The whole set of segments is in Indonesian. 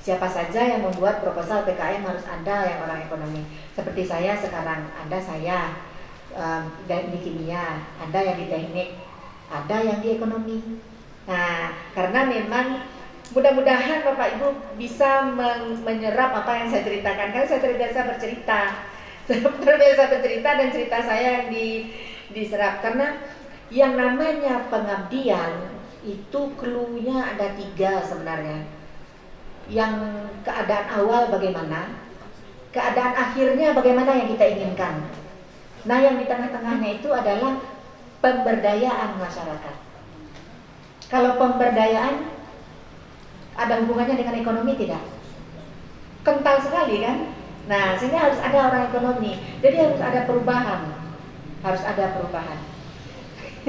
Siapa saja yang membuat proposal PKM harus ada yang orang ekonomi. Seperti saya sekarang, ada saya di kimia, ada yang di teknik, ada yang di ekonomi. Nah, karena memang mudah-mudahan Bapak Ibu bisa menyerap apa yang saya ceritakan. Karena saya terbiasa bercerita, terbiasa bercerita dan cerita saya yang diserap. Karena yang namanya pengabdian itu clue-nya ada 3 sebenarnya. Yang keadaan awal bagaimana, keadaan akhirnya bagaimana yang kita inginkan. Nah, yang di tengah-tengahnya itu adalah pemberdayaan masyarakat. Kalau pemberdayaan ada hubungannya dengan ekonomi tidak? Kental sekali kan? Nah, sehingga harus ada orang ekonomi. Jadi harus ada perubahan. Harus ada perubahan.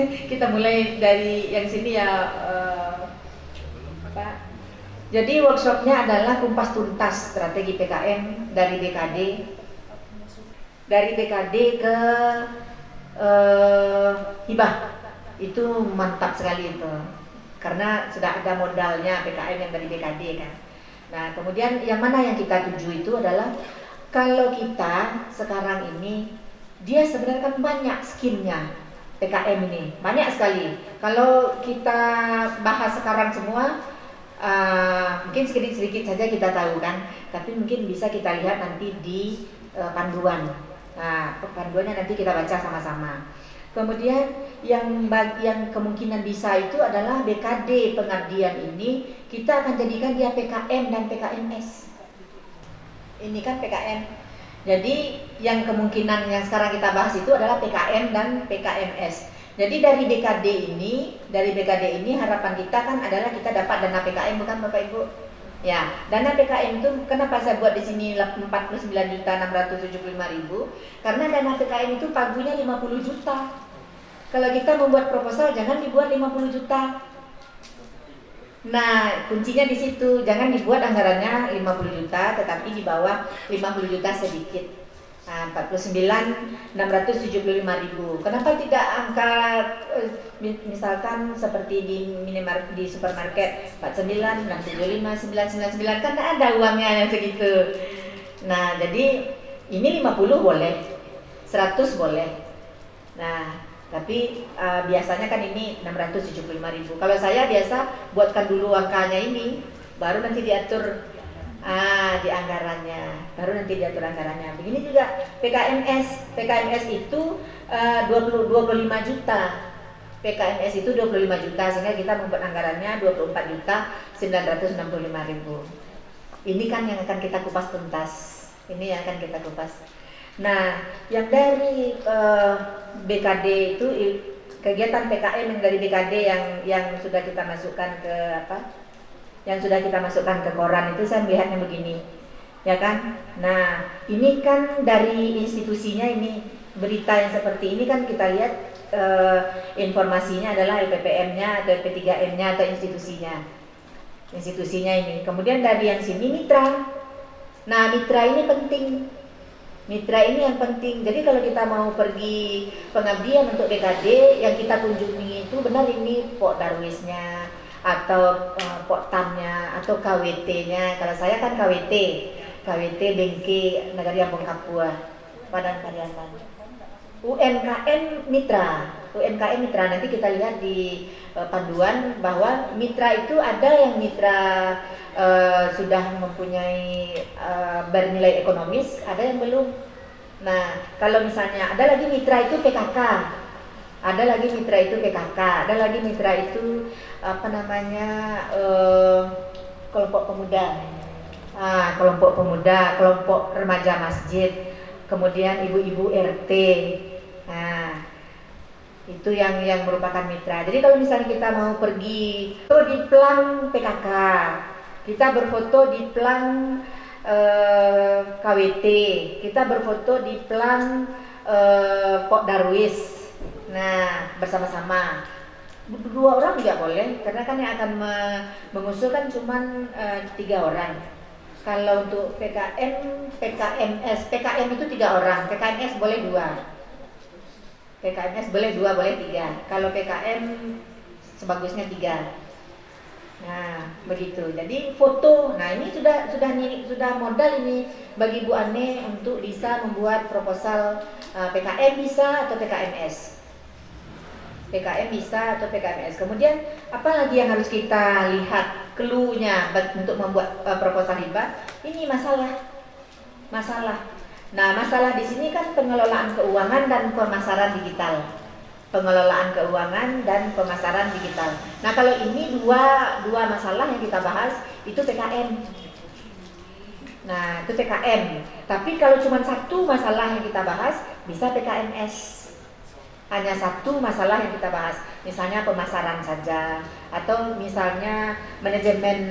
Kita mulai dari yang sini ya, Pak. Jadi workshopnya adalah kumpas tuntas strategi PKM dari BKD ke hibah. Itu mantap sekali itu, karena sudah ada modalnya PKM yang dari BKD kan. Nah, kemudian yang mana yang kita tuju itu adalah kalau kita sekarang ini, dia sebenarnya kan banyak skinnya PKM ini, banyak sekali. Kalau kita bahas sekarang semua, mungkin sedikit-sedikit saja kita tahu kan, tapi mungkin bisa kita lihat nanti di panduan. Nah, panduannya nanti kita baca sama-sama. Kemudian yang kemungkinan bisa itu adalah BKD pengabdian ini kita akan jadikan dia PKM dan PKMS. Ini kan PKM. Jadi yang kemungkinan yang sekarang kita bahas itu adalah PKM dan PKMS. Jadi dari BKD ini harapan kita kan adalah kita dapat dana PKM, bukan Bapak Ibu? Ya, dana PKM itu kenapa saya buat di sini 49.675.000? Karena dana PKM itu pagunya 50 juta. Kalau kita membuat proposal jangan dibuat 50 juta. Nah, kuncinya di situ, jangan dibuat anggarannya 50 juta tetapi di bawah 50 juta sedikit. Nah, 49.675.000. Kenapa tidak angka misalkan seperti di minimarket, di supermarket 49, 675, 999, kan ada uangnya yang segitu. Nah, jadi ini 50 boleh, 100 boleh. Nah, tapi biasanya kan ini 675.000. Kalau saya biasa buatkan dulu angkanya ini, baru nanti diatur di anggarannya, baru nanti diatur anggarannya. Begini juga PKMS itu 25 juta. PKMS itu 25 juta, sehingga kita membuat anggarannya 24.965.000. Ini kan yang akan kita kupas tuntas. Ini yang akan kita kupas. Nah, yang dari BKD itu kegiatan PKM yang dari BKD yang sudah kita masukkan ke yang sudah kita masukkan ke koran itu, saya melihatnya begini, ya kan? Nah, ini kan dari institusinya, ini berita yang seperti ini kan kita lihat informasinya adalah LPPM-nya atau LP3M-nya atau institusinya ini. Kemudian dari yang sini mitra. Nah, mitra ini penting. Mitra ini yang penting. Jadi kalau kita mau pergi pengabdian untuk BKD, yang kita kunjungi itu benar ini Pok Darwisnya atau Poktamnya atau KWT-nya. Kalau saya kan KWT Bengke Nagari Ambon Kapua, Padang Pariaman. UMKM mitra nanti kita lihat di panduan bahwa mitra itu ada yang mitra sudah mempunyai bernilai ekonomis, ada yang belum. Nah, kalau misalnya ada lagi mitra itu PKK, ada lagi mitra itu kelompok pemuda, kelompok remaja masjid, kemudian ibu-ibu RT. Nah, itu yang merupakan mitra. Jadi kalau misalnya kita mau pergi di plang PKK, kita berfoto di plang KWT, kita berfoto di plang Pok Darwis. Nah, bersama-sama. 2 orang juga boleh, karena kan yang akan mengusulkan cuma 3 orang. Kalau untuk PKM, PKMS, PKM itu 3 orang, PKMS boleh 2. PKMS boleh 2, boleh 3. Kalau PKM sebagusnya 3. Nah, begitu. Jadi foto. Nah, ini sudah modal ini bagi Bu Ane untuk bisa membuat proposal PKM bisa atau PKMS. PKM bisa atau PKMS. Kemudian apa lagi yang harus kita lihat clue-nya untuk membuat proposal hibah? Ini masalah. Nah, masalah di sini kan pengelolaan keuangan dan pemasaran digital. Pengelolaan keuangan dan pemasaran digital. Nah, kalau ini dua masalah yang kita bahas itu PKM. Nah, itu PKM. Tapi kalau cuma satu masalah yang kita bahas bisa PKMS. Hanya satu masalah yang kita bahas, misalnya pemasaran saja, atau misalnya manajemen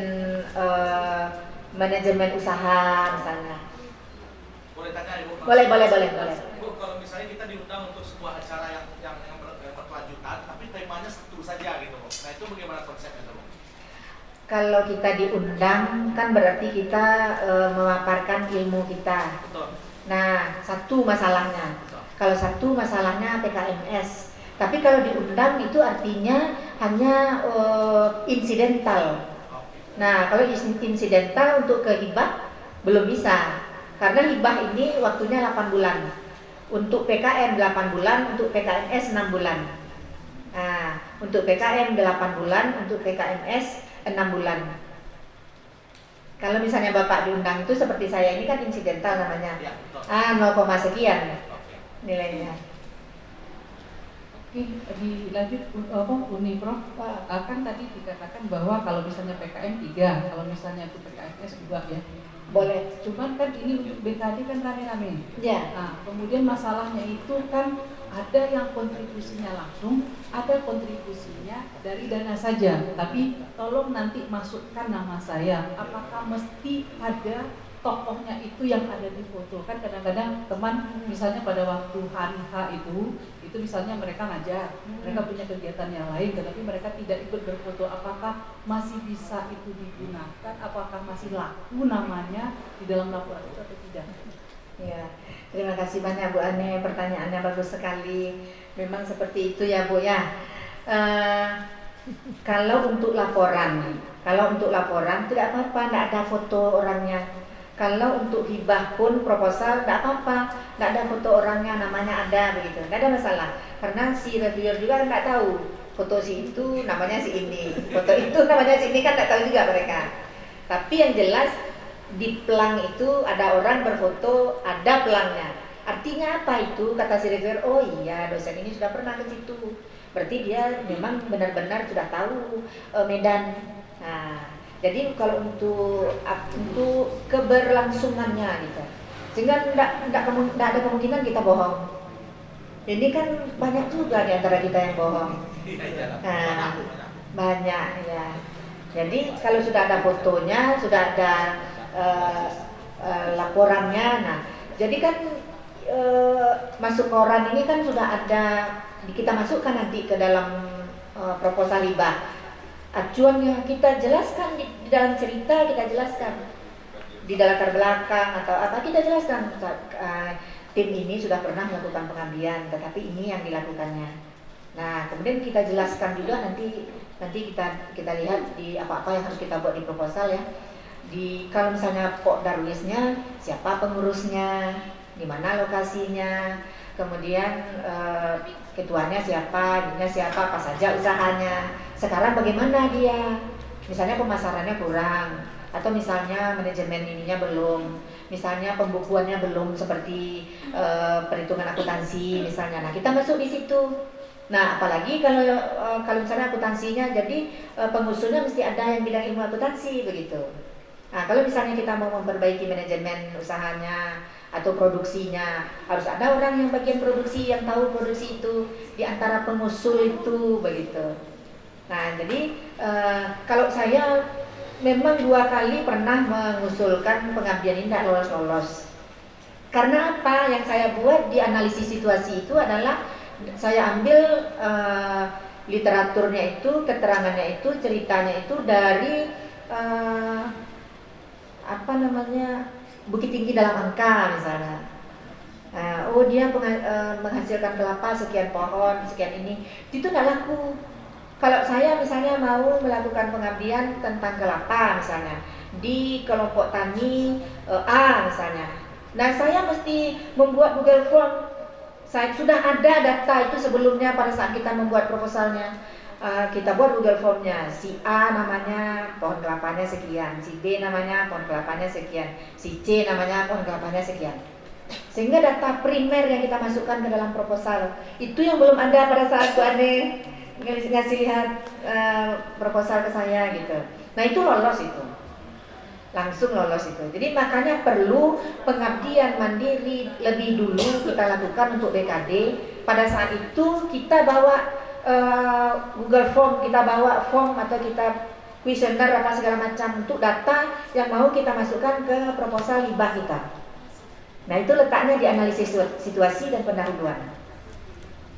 usaha misalnya. Boleh tanya Ibu? Boleh. Ibu, kalau misalnya kita diundang untuk sebuah acara yang berkelanjutan, tapi temanya satu saja gitu, nah itu bagaimana konsepnya itu? Kalau kita diundang kan berarti kita memaparkan ilmu kita. Betul. Nah, satu masalahnya. Kalau satu masalahnya PKMS. Tapi kalau diundang itu artinya hanya insidental. Nah, kalau insidental untuk ke hibah belum bisa. Karena hibah ini waktunya 8 bulan. Untuk PKM 8 bulan, untuk PKMS 6 bulan. Nah, untuk PKM 8 bulan, untuk PKMS 6 bulan. Kalau misalnya Bapak diundang itu seperti saya ini kan insidental namanya. Ya, betul. 0, sekian nilainya. Oke, dilanjut Uni Prof. Kan tadi dikatakan bahwa kalau misalnya PKM 3, kalau misalnya itu PKMS 2 ya. Boleh. Cuman kan ini untuk BKD kan rame-rame. Ya. Nah, kemudian masalahnya itu kan ada yang kontribusinya langsung, ada kontribusinya dari dana saja. Tapi tolong nanti masukkan nama saya. Apakah mesti ada tokohnya itu yang ada di foto? Kan kadang-kadang teman misalnya pada waktu hari H itu misalnya mereka ngajar, mereka punya kegiatan yang lain, tetapi mereka tidak ikut berfoto. Apakah masih bisa itu digunakan? Apakah masih laku namanya di dalam laporan itu atau tidak? Ya, terima kasih banyak Bu Ane, pertanyaannya bagus sekali. Memang seperti itu ya Bu ya. Kalau untuk laporan tidak apa-apa, tidak ada foto orangnya. Kalau untuk hibah pun proposal tidak apa-apa, tidak ada foto orangnya, namanya ada begitu, tidak ada masalah. Karena si reviewer juga tidak tahu foto si itu namanya si ini, foto itu namanya si ini kan tidak tahu juga mereka. Tapi yang jelas di pelang itu ada orang berfoto, ada pelangnya. Artinya apa itu? Kata si reviewer, oh iya dosen ini sudah pernah ke situ. Berarti dia memang benar-benar sudah tahu Medan. Nah, jadi kalau untuk keberlangsungannya gitu, sehingga tidak ada kemungkinan kita bohong. Ini kan banyak juga di antara kita yang bohong. Nah, banyak ya. Jadi kalau sudah ada fotonya, sudah ada laporannya, nah, jadi kan masuk koran ini kan sudah ada, kita masukkan nanti ke dalam proposal hibah. Acuannya kita jelaskan di dalam cerita, kita jelaskan di dalam latar belakang atau apa, kita jelaskan tim ini sudah pernah melakukan pengabdian, tetapi ini yang dilakukannya. Nah, kemudian kita jelaskan juga nanti kita lihat di apa-apa yang harus kita buat di proposal ya. Kalau misalnya Pok Darwisnya, siapa pengurusnya, di mana lokasinya, kemudian ketuanya siapa, ininya siapa, apa saja usahanya. Sekarang bagaimana dia? Misalnya pemasarannya kurang, atau misalnya manajemen ininya belum, misalnya pembukuannya belum seperti perhitungan akuntansi misalnya. Nah, kita masuk di situ. Nah, apalagi kalau misalnya akuntansinya, jadi pengusulnya mesti ada yang bidang ilmu akuntansi begitu. Nah, kalau misalnya kita mau memperbaiki manajemen usahanya atau produksinya, harus ada orang yang bagian produksi yang tahu produksi itu di antara pengusul itu begitu. Nah, jadi kalau saya memang 2 kali pernah mengusulkan pengabdian ini tidak lolos. Karena apa? Yang saya buat di analisis situasi itu adalah saya ambil literaturnya itu, keterangannya itu, ceritanya itu dari Bukit Tinggi dalam angka misalnya. Dia menghasilkan kelapa sekian pohon, sekian ini, itu tidak laku. Kalau saya misalnya mau melakukan pengabdian tentang kelapa misalnya di kelompok tani A misalnya, nah saya mesti membuat Google Form. Saya sudah ada data itu sebelumnya pada saat kita membuat proposalnya. Kita buat Google Formnya, si A namanya pohon kelapanya sekian, si B namanya pohon kelapanya sekian, si C namanya pohon kelapanya sekian. Sehingga data primer yang kita masukkan ke dalam proposal itu yang belum ada pada saat Bu Ane ngasih lihat proposal ke saya gitu. Nah itu lolos itu, langsung lolos itu. Jadi makanya perlu pengabdian mandiri lebih dulu kita lakukan untuk BKD. Pada saat itu kita bawa Google Form, kita bawa form atau kita kuesioner apa segala macam untuk data yang mau kita masukkan ke proposal hibah kita. Nah itu letaknya di analisis situasi dan pendahuluan.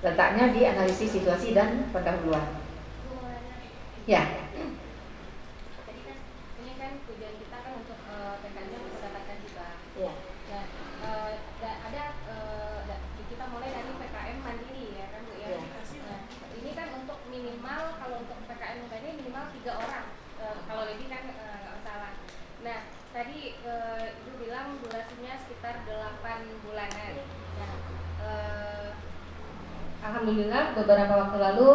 Letaknya di analisis situasi dan pendahuluan. Ya. Tadi kan ini kan tujuan kita kan untuk PKM mendapatkan hibah. Ya. Dan ada kita mulai dari PKM mandiri ya kan Bu ya. Ya. Nah, ini kan untuk minimal kalau untuk PKM ini minimal 3 orang. Kalau lebih kan nggak masalah. Nah, tadi Ibu bilang durasinya sekitar 8 bulanan. Nah, alhamdulillah beberapa waktu lalu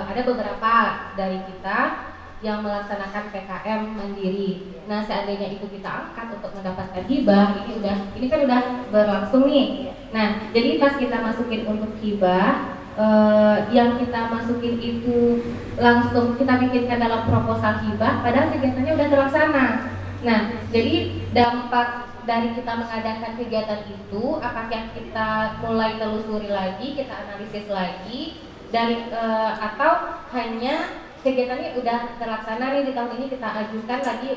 ada beberapa dari kita yang melaksanakan PKM mandiri. Nah, seandainya itu kita angkat untuk mendapatkan hibah, ini kan udah berlangsung nih. Nah, jadi pas kita masukin untuk hibah, yang kita masukin itu langsung kita bikinkan dalam proposal hibah, padahal kegiatannya udah terlaksana. Nah, jadi dampak dari kita mengadakan kegiatan itu, apakah kita mulai telusuri lagi, kita analisis lagi, dari atau hanya kegiatannya udah terlaksana nih di tahun ini kita ajukan lagi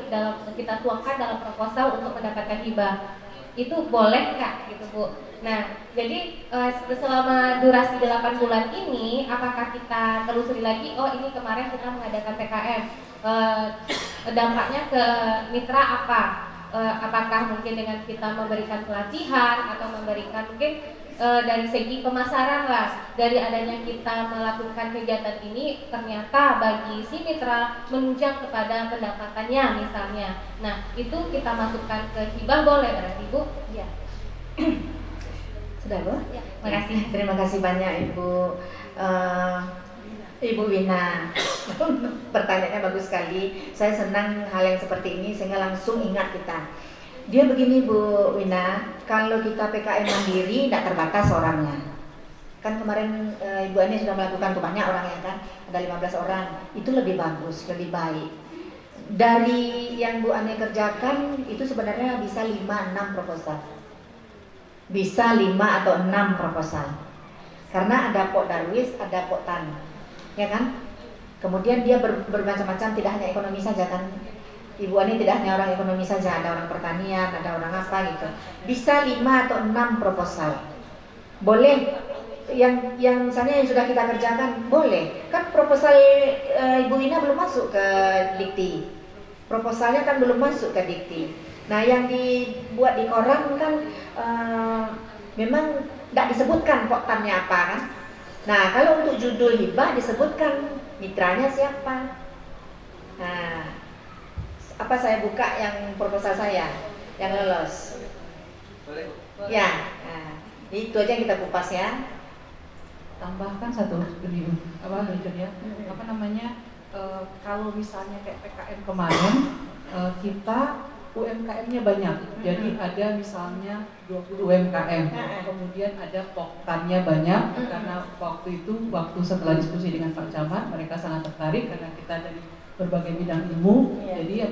kita tuangkan dalam proposal untuk mendapatkan hibah, itu boleh Kak gitu Bu. Nah, jadi selama durasi 8 bulan ini, apakah kita telusuri lagi, oh ini kemarin kita mengadakan PKM, dampaknya ke mitra apa? Apakah mungkin dengan kita memberikan pelatihan atau memberikan mungkin dari segi pemasaran lah, dari adanya kita melakukan kegiatan ini ternyata bagi si mitra menunjang kepada pendapatannya misalnya. Nah itu kita masukkan ke hibah boleh berarti Bu? Ya. Sudah Bu? Ya. Makasih. Terima kasih banyak Ibu Wina. Pertanyaannya bagus sekali. Saya senang hal yang seperti ini sehingga langsung ingat kita. Dia begini Bu Wina, kalau kita PKM mandiri tidak terbatas orangnya. Kan kemarin Ibu Ani sudah melakukan tuh banyak orangnya kan, ada 15 orang. Itu lebih bagus, lebih baik. Dari yang Bu Ani kerjakan itu sebenarnya bisa 5-6 proposal. Bisa 5 atau 6 proposal. Karena ada Pok Darwis, ada Pok Tan. Ya kan? Kemudian dia bermacam-macam, tidak hanya ekonomi saja kan. Ibu Ani tidak hanya orang ekonomi saja, ada orang pertanian, ada orang apa gitu. Bisa 5 atau 6 proposal. Boleh yang misalnya yang sudah kita kerjakan, boleh. Kan proposal Ibu Ina belum masuk ke Dikti. Proposalnya kan belum masuk ke Dikti. Nah, yang dibuat di koran kan memang tidak disebutkan poktannya apa kan. Nah, kalau untuk judul hibah disebutkan mitranya siapa. Nah, apa saya buka yang proposal saya yang lolos? Boleh. Ya, nah, itu aja yang kita kupas ya. Tambahkan satu ini ya. Apa namanya? Kalau misalnya kayak PKM kemarin, kita UMKM-nya banyak. Jadi ada misalnya 20 UMKM. Kemudian ada poktannya banyak karena waktu setelah diskusi dengan Pak Camat, mereka sangat tertarik karena kita dari berbagai bidang ilmu. Jadi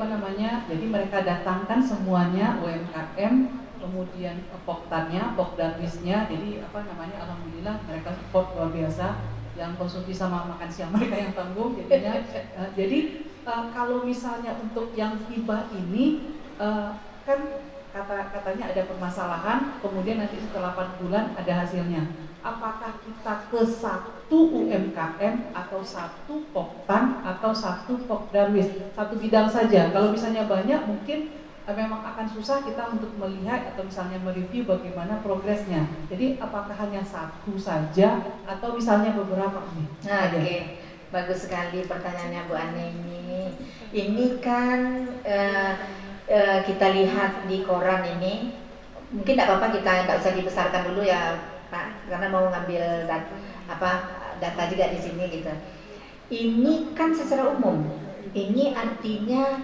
jadi mereka datangkan semuanya UMKM, kemudian poktannya, pokdarwisnya. Jadi alhamdulillah mereka support luar biasa. Yang konsumsi sama makan siang mereka yang tanggung jadinya. Jadi kalau misalnya untuk yang hibah ini kan katanya ada permasalahan, kemudian nanti setelah 8 bulan ada hasilnya. Apakah kita ke satu UMKM atau satu poktan atau satu pokdarwis, satu bidang saja? Kalau misalnya banyak mungkin memang akan susah kita untuk melihat atau misalnya mereview bagaimana progresnya. Jadi apakah hanya satu saja atau misalnya beberapa nih? Nah, oke. Bagus sekali pertanyaannya Bu Ane ini. Ini kan kita lihat di koran ini, mungkin tidak apa-apa kita tidak usah dibesarkan dulu ya Pak, karena mau ngambil data juga di sini gitu. Ini kan secara umum, ini artinya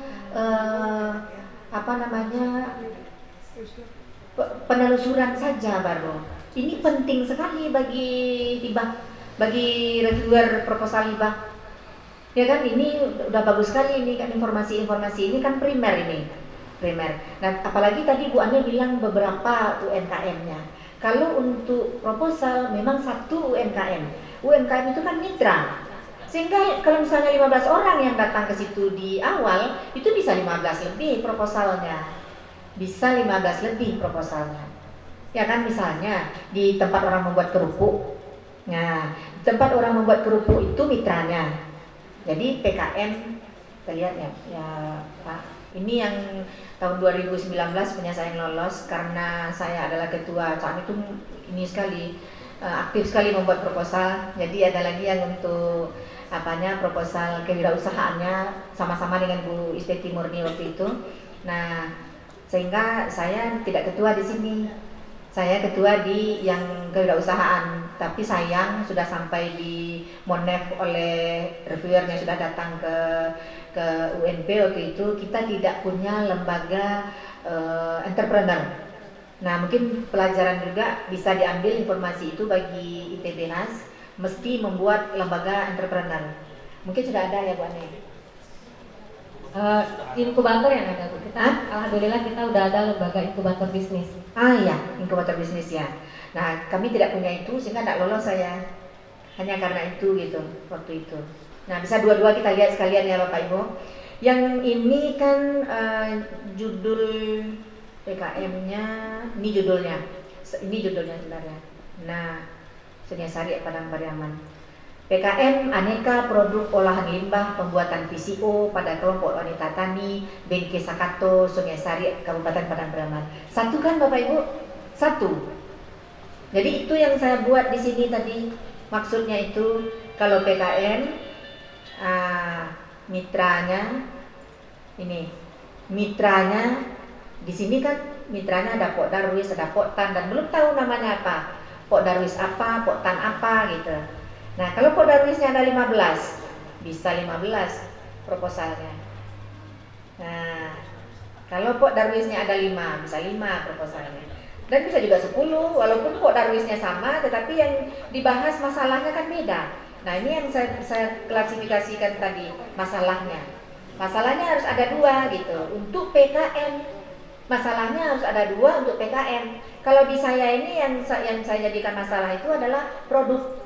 penelusuran saja baru. Ini penting sekali bagi hibah, bagi reviewer proposal hibah. Ya kan, ini udah bagus sekali ini kan, informasi-informasi ini kan primer ini. Primer. Nah, apalagi tadi Bu Ane bilang beberapa UMKM-nya. Kalau untuk proposal memang satu UMKM. UMKM itu kan mitra. Sehingga kalau misalnya 15 orang yang datang ke situ di awal, itu bisa 15 lebih proposalnya. Bisa 15 lebih proposalnya. Ya kan, misalnya di tempat orang membuat kerupuk. Nah, di tempat orang membuat kerupuk itu mitranya. Jadi PKM, kita lihat ya Pak. Ini yang tahun 2019 punya saya yang lolos karena saya adalah ketua. Saat itu ini sekali aktif sekali membuat proposal. Jadi ada lagi yang untuk proposal kewirausahaannya sama-sama dengan Bu Isteti Murni waktu itu. Nah, sehingga saya tidak ketua di sini. Saya ketua di yang kewirausahaan, tapi sayang sudah sampai di Monef oleh reviewer yang sudah datang ke UNP waktu itu, kita tidak punya lembaga entrepreneur. Nah, mungkin pelajaran juga bisa diambil informasi itu bagi ITBHAS, mesti membuat lembaga entrepreneur. Mungkin sudah ada ya Bu Ane? Inkubator yang ada Bu. Alhamdulillah kita udah ada lembaga inkubator bisnis. Iya, inkubator bisnis ya. Nah, kami tidak punya itu sehingga tidak lolos saya. Hanya karena itu gitu waktu itu. Nah, bisa dua-dua kita lihat sekalian ya Bapak Ibu. Yang ini kan judul PKM-nya, ini judulnya sebenarnya. Nah, Sungai Sari Padang Pariaman. PKM Aneka Produk Olahan Limbah Pembuatan VCO pada kelompok wanita tani Bengke Sakato, Sungai Sari, Kabupaten Padang Pariaman. Satu kan Bapak Ibu? Satu. Jadi itu yang saya buat di sini tadi. Maksudnya itu kalau PKM mitranya di sini kan mitranya ada Pok Darwis, ada Pok Tan, dan belum tahu namanya apa. Pok Darwis apa, Pok Tan apa gitu. Nah, kalau Pok Darwisnya ada 15, bisa 15 proposalnya. Nah, kalau Pok Darwisnya ada 5, bisa 5 proposalnya. Dan bisa juga 10, walaupun Pok Darwisnya sama, tetapi yang dibahas masalahnya kan beda. Nah, ini yang saya klasifikasikan tadi, masalahnya. Masalahnya harus ada 2 gitu, untuk PKM. Masalahnya harus ada 2 untuk PKM. Kalau di saya ini yang saya jadikan masalah itu adalah produk.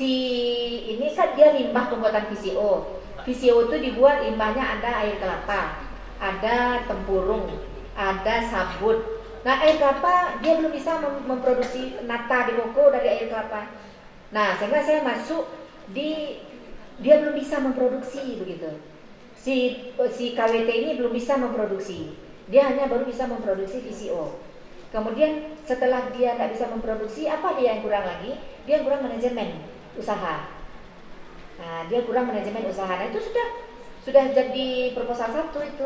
Ini kan dia limbah pembuatan VCO. VCO itu dibuat limbahnya ada air kelapa, ada tempurung, ada sabut. Nah, air kelapa dia belum bisa memproduksi nata di koko dari air kelapa. Nah, sehingga saya masuk dia belum bisa memproduksi begitu. Si KWT ini belum bisa memproduksi. Dia hanya baru bisa memproduksi VCO. Kemudian setelah dia tidak bisa memproduksi, apa dia yang kurang lagi? Dia kurang manajemen usaha. Nah, dia kurang manajemen usaha. Nah, itu sudah jadi proposal 1 itu.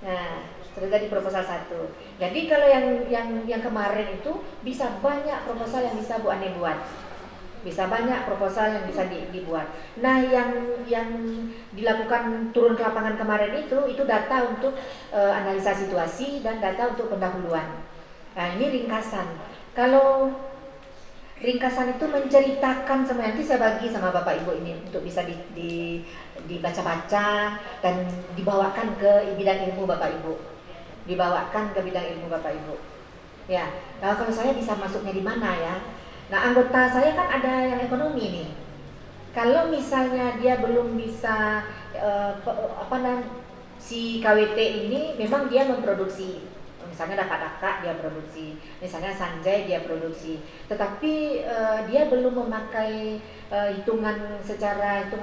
Nah, sudah jadi proposal 1. Jadi kalau yang kemarin itu bisa banyak proposal yang bisa Bu Ane buat. Bisa banyak proposal yang bisa dibuat. Nah, yang dilakukan turun ke lapangan kemarin itu data untuk analisa situasi dan data untuk pendahuluan. Nah, ini ringkasan. Kalau ringkasan itu menceritakan semua, nanti saya bagi sama Bapak Ibu ini untuk bisa dibaca-baca dan dibawakan ke bidang ilmu Bapak Ibu. Dibawakan ke bidang ilmu Bapak Ibu. Ya, kalau saya bisa masuknya di mana ya? Nah, anggota saya kan ada yang ekonomi nih. Kalau misalnya dia belum bisa si KWT ini memang dia memproduksi, misalnya Daka dia produksi, misalnya Sanjay dia produksi, tetapi dia belum memakai hitungan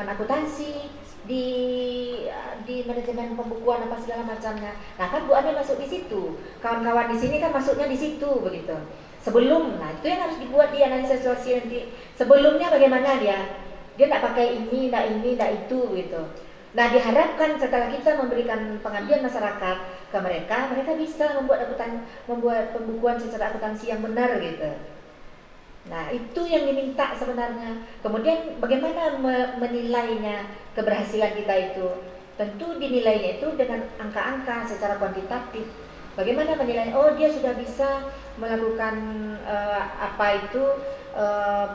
akuntansi di manajemen pembukuan apa segala macamnya. Nah, kan Bu Ane masuk di situ, kawan-kawan di sini kan masuknya di situ begitu. Sebelum, nah itu yang harus dibuat di analisa situasi nanti. Sebelumnya bagaimana dia? Dia tidak pakai ini, tidak itu gitu. Nah, diharapkan setelah kita memberikan pengabdian masyarakat ke mereka, mereka bisa membuat pembukuan secara akuntansi yang benar gitu. Nah, itu yang diminta sebenarnya. Kemudian bagaimana menilainya keberhasilan kita itu? Tentu dinilainya itu dengan angka-angka secara kuantitatif. Bagaimana menilai? Oh, dia sudah bisa melakukan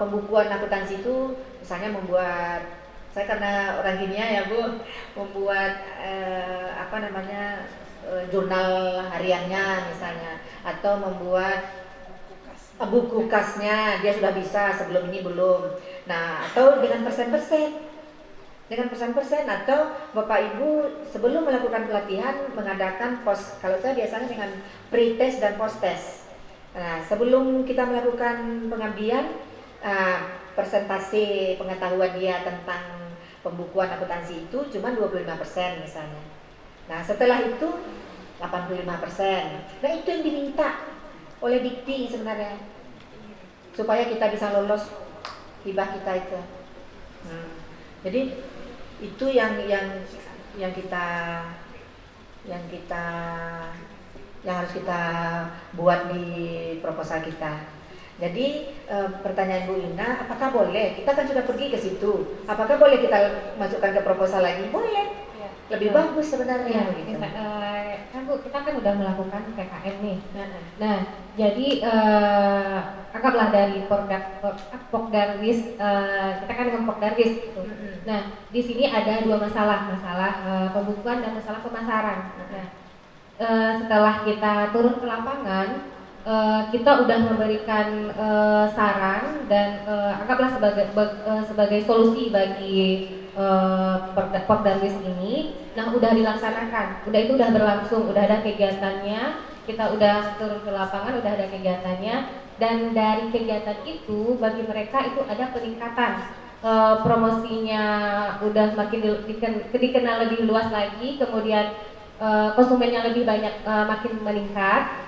pembukuan akuntansi itu, misalnya membuat, saya karena orang kimia ya Bu, membuat jurnal hariannya misalnya, atau membuat buku kasnya dia sudah bisa, sebelum ini belum. Nah, atau dengan persen-persen, atau Bapak Ibu sebelum melakukan pelatihan mengadakan kalau saya biasanya dengan pre-test dan post-test. Nah, sebelum kita melakukan pengabdian, persentase pengetahuan dia tentang pembukuan akuntansi itu cuma 25% misalnya. Nah, setelah itu 85%. Nah, itu yang diminta oleh Dikti sebenarnya, supaya kita bisa lolos hibah kita itu. Jadi itu yang harus kita buat di proposal kita. Jadi pertanyaan Bu Ina, apakah boleh? Kita kan sudah pergi ke situ. Apakah boleh kita masukkan ke proposal lagi? Boleh. Lebih bagus sebenarnya. Gitu. Kan Bu, kita kan udah melakukan PKM nih. Nah, jadi anggaplah dari Pokdarwis, kita kan dengan Pokdarwis gitu. Nah, di sini ada dua masalah pembukuan dan masalah pemasaran. Nah, setelah kita turun ke lapangan, kita udah memberikan saran dan anggaplah sebagai solusi bagi Pokdarwis ini. Nah, udah dilaksanakan, itu udah berlangsung, udah ada kegiatannya, kita udah turun ke lapangan, udah ada kegiatannya, dan dari kegiatan itu bagi mereka itu ada peningkatan, promosinya udah makin dikenal lebih luas lagi, kemudian konsumennya lebih banyak, makin meningkat,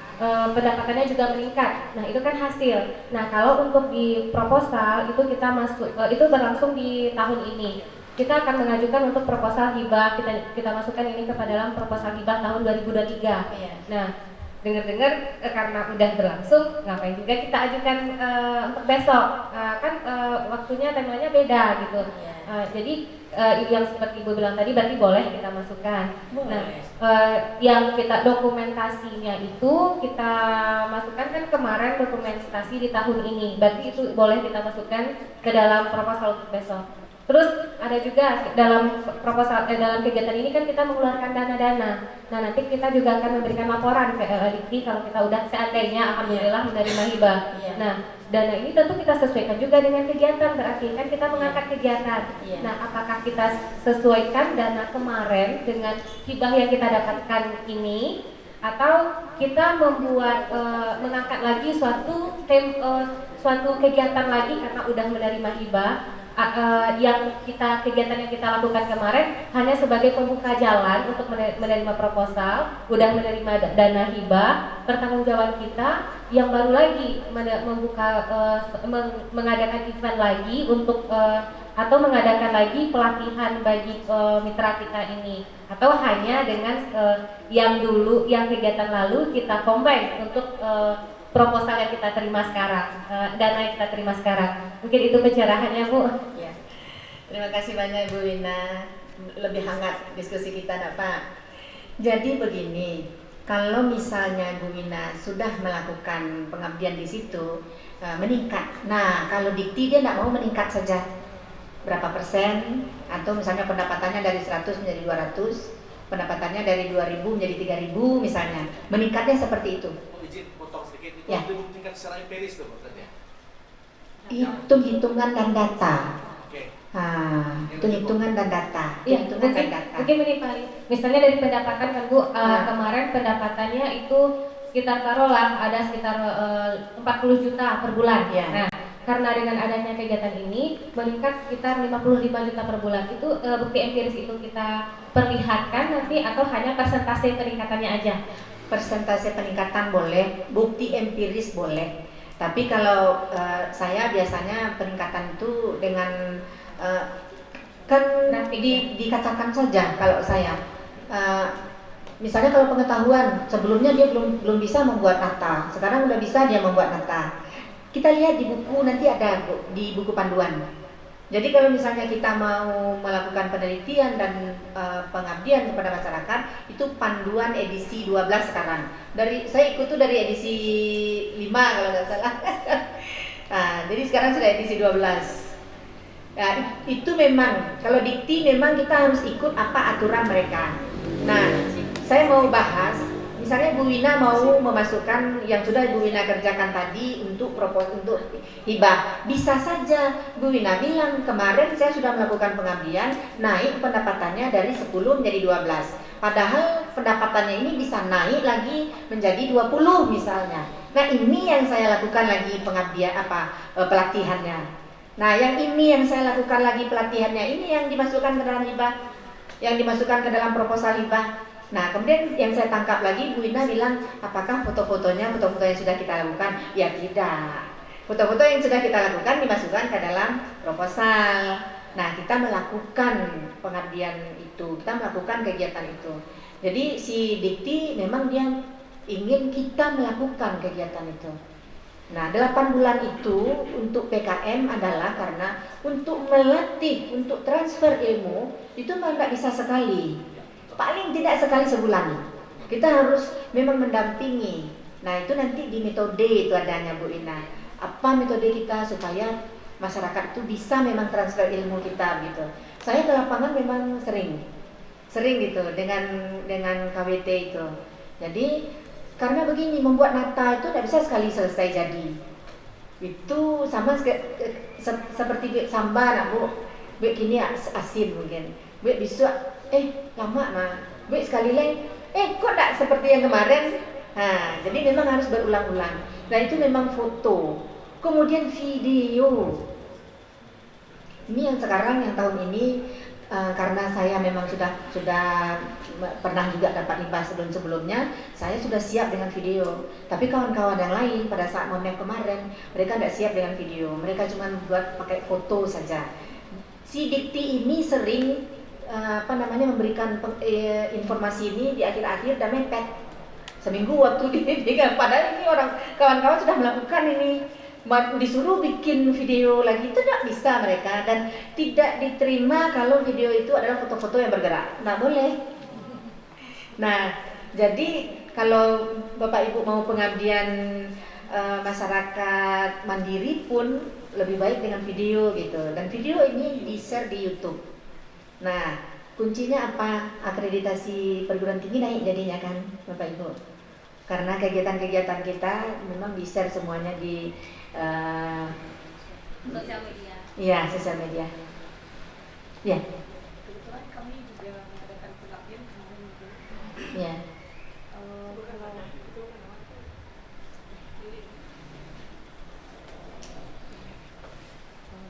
pendapatannya juga meningkat. Nah, itu kan hasil. Nah, kalau untuk di proposal itu kita itu berlangsung di tahun ini. Kita akan mengajukan untuk proposal hibah, kita masukkan ini kepada dalam proposal hibah tahun 2023. Nah, dengar-dengar karena udah berlangsung, ngapain juga kita ajukan untuk besok? Kan waktunya, temanya beda gitu. Jadi yang seperti Ibu bilang tadi berarti boleh kita masukkan. Nah, yang kita dokumentasinya itu kita masukkan kan kemarin dokumentasi di tahun ini, berarti itu boleh kita masukkan ke dalam proposal untuk besok. Terus ada juga dalam proposal dalam kegiatan ini kan kita mengeluarkan dana-dana. Nah, nanti kita juga akan memberikan laporan ke Dikti kalau kita udah seandainya alhamdulillah menerima hibah. Nah, dana ini tentu kita sesuaikan juga dengan kegiatan, berarti kan kita mengangkat kegiatan. Nah, apakah kita sesuaikan dana kemarin dengan hibah yang kita dapatkan ini, atau kita membuat mengangkat lagi suatu kegiatan lagi karena udah menerima hibah, kegiatan yang kita lakukan kemarin hanya sebagai pembuka jalan untuk menerima proposal, udah menerima dana hibah, pertanggungjawaban kita yang baru lagi mengadakan event lagi untuk atau mengadakan lagi pelatihan bagi mitra kita ini, atau hanya dengan yang kegiatan lalu kita combine untuk proposal yang kita terima sekarang, dana yang kita terima sekarang. Mungkin itu pencerahannya, Bu. Ya. Terima kasih banyak Bu Wina. Lebih hangat diskusi kita, Pak. Jadi begini, kalau misalnya Bu Wina sudah melakukan pengabdian di situ, meningkat. Nah, kalau Dikti dia tidak mau meningkat saja berapa persen, atau misalnya pendapatannya dari 100 menjadi 200, pendapatannya dari 2.000 menjadi 3.000 misalnya, meningkatnya seperti itu. Izin potong sedikit, itu Ya. dibuktikan secara empiris tuh maksudnya. Hitung-hitungan dan data. Oke. Itu hitungan dan data. Iya, Hitungan dan data. mungkin menimpali. Misalnya dari pendapatan kan Bu, kemarin pendapatannya itu sekitar taruhlah ada sekitar 40 juta per bulan. Ya. Nah, karena dengan adanya kegiatan ini meningkat sekitar 55 juta per bulan. Itu bukti empiris itu kita perlihatkan nanti, atau hanya persentase peningkatannya aja? Persentase peningkatan boleh, bukti empiris boleh. Tapi kalau saya biasanya peningkatan itu dengan Uh, kan dikatakan saja kalau saya misalnya kalau pengetahuan sebelumnya dia belum bisa membuat nata, sekarang udah bisa dia membuat nata. Kita lihat di buku, nanti ada di buku panduan. Jadi kalau misalnya kita mau melakukan penelitian dan pengabdian kepada masyarakat, itu panduan edisi 12 sekarang. Saya ikut tuh dari edisi 5 kalau nggak salah. Jadi sekarang sudah edisi 12. Nah, itu memang kalau dikti memang kita harus ikut apa aturan mereka. Nah, saya mau bahas, misalnya Bu Wina mau memasukkan yang sudah Bu Wina kerjakan tadi untuk hibah. Bisa saja Bu Wina bilang kemarin saya sudah melakukan pengabdian, naik pendapatannya dari 10 menjadi 12. Padahal pendapatannya ini bisa naik lagi menjadi 20 misalnya. Nah, ini yang saya lakukan lagi pengabdian pelatihannya. Nah, yang ini yang saya lakukan lagi pelatihannya, ini yang dimasukkan ke dalam hibah, yang dimasukkan ke dalam proposal hibah. Nah, kemudian yang saya tangkap lagi, Bu Wina bilang, apakah foto-foto yang sudah kita lakukan? Ya tidak. Foto-foto yang sudah kita lakukan dimasukkan ke dalam proposal. Nah, kita melakukan pengabdian itu, kita melakukan kegiatan itu. Jadi si dikti memang dia ingin kita melakukan kegiatan itu. Nah, 8 bulan itu untuk PKM adalah karena untuk melatih, untuk transfer ilmu itu tidak bisa sekali. Paling tidak sekali sebulan. Kita harus memang mendampingi. Nah, itu nanti di metode itu adanya Bu Ina. Apa metode kita supaya masyarakat itu bisa memang transfer ilmu kita gitu. Saya ke lapangan memang sering gitu dengan KWT itu. Jadi karena begini, membuat nata itu tidak bisa sekali selesai jadi. Itu sama seperti sambal, Bu. Bu kini asin mungkin. Bu bisa lama nah. Bu sekali lagi kok tidak seperti yang kemarin. Nah, jadi memang harus berulang-ulang. Nah, itu memang foto. Kemudian video. Ini yang sekarang yang tahun ini karena saya memang sudah pernah juga dapat hibah sebelumnya, saya sudah siap dengan video. Tapi kawan-kawan yang lain pada saat momen kemarin, mereka tidak siap dengan video. Mereka cuma buat pakai foto saja. Si dikti ini sering memberikan informasi ini di akhir-akhir dan mepet. Seminggu waktu ditinggal. Padahal ini orang kawan-kawan sudah melakukan ini. Disuruh bikin video lagi itu tidak bisa mereka, dan tidak diterima kalau video itu adalah foto-foto yang bergerak, tidak boleh. Nah, jadi kalau Bapak Ibu mau pengabdian masyarakat mandiri pun lebih baik dengan video gitu, dan video ini di-share di YouTube. Nah, kuncinya apa? Akreditasi perguruan tinggi naik jadinya kan Bapak Ibu, karena kegiatan-kegiatan kita memang di-share semuanya di sosial media. Iya, sosial media. Ya. Kebetulan kami juga mengadakan pelatihan kemarin itu. Ya.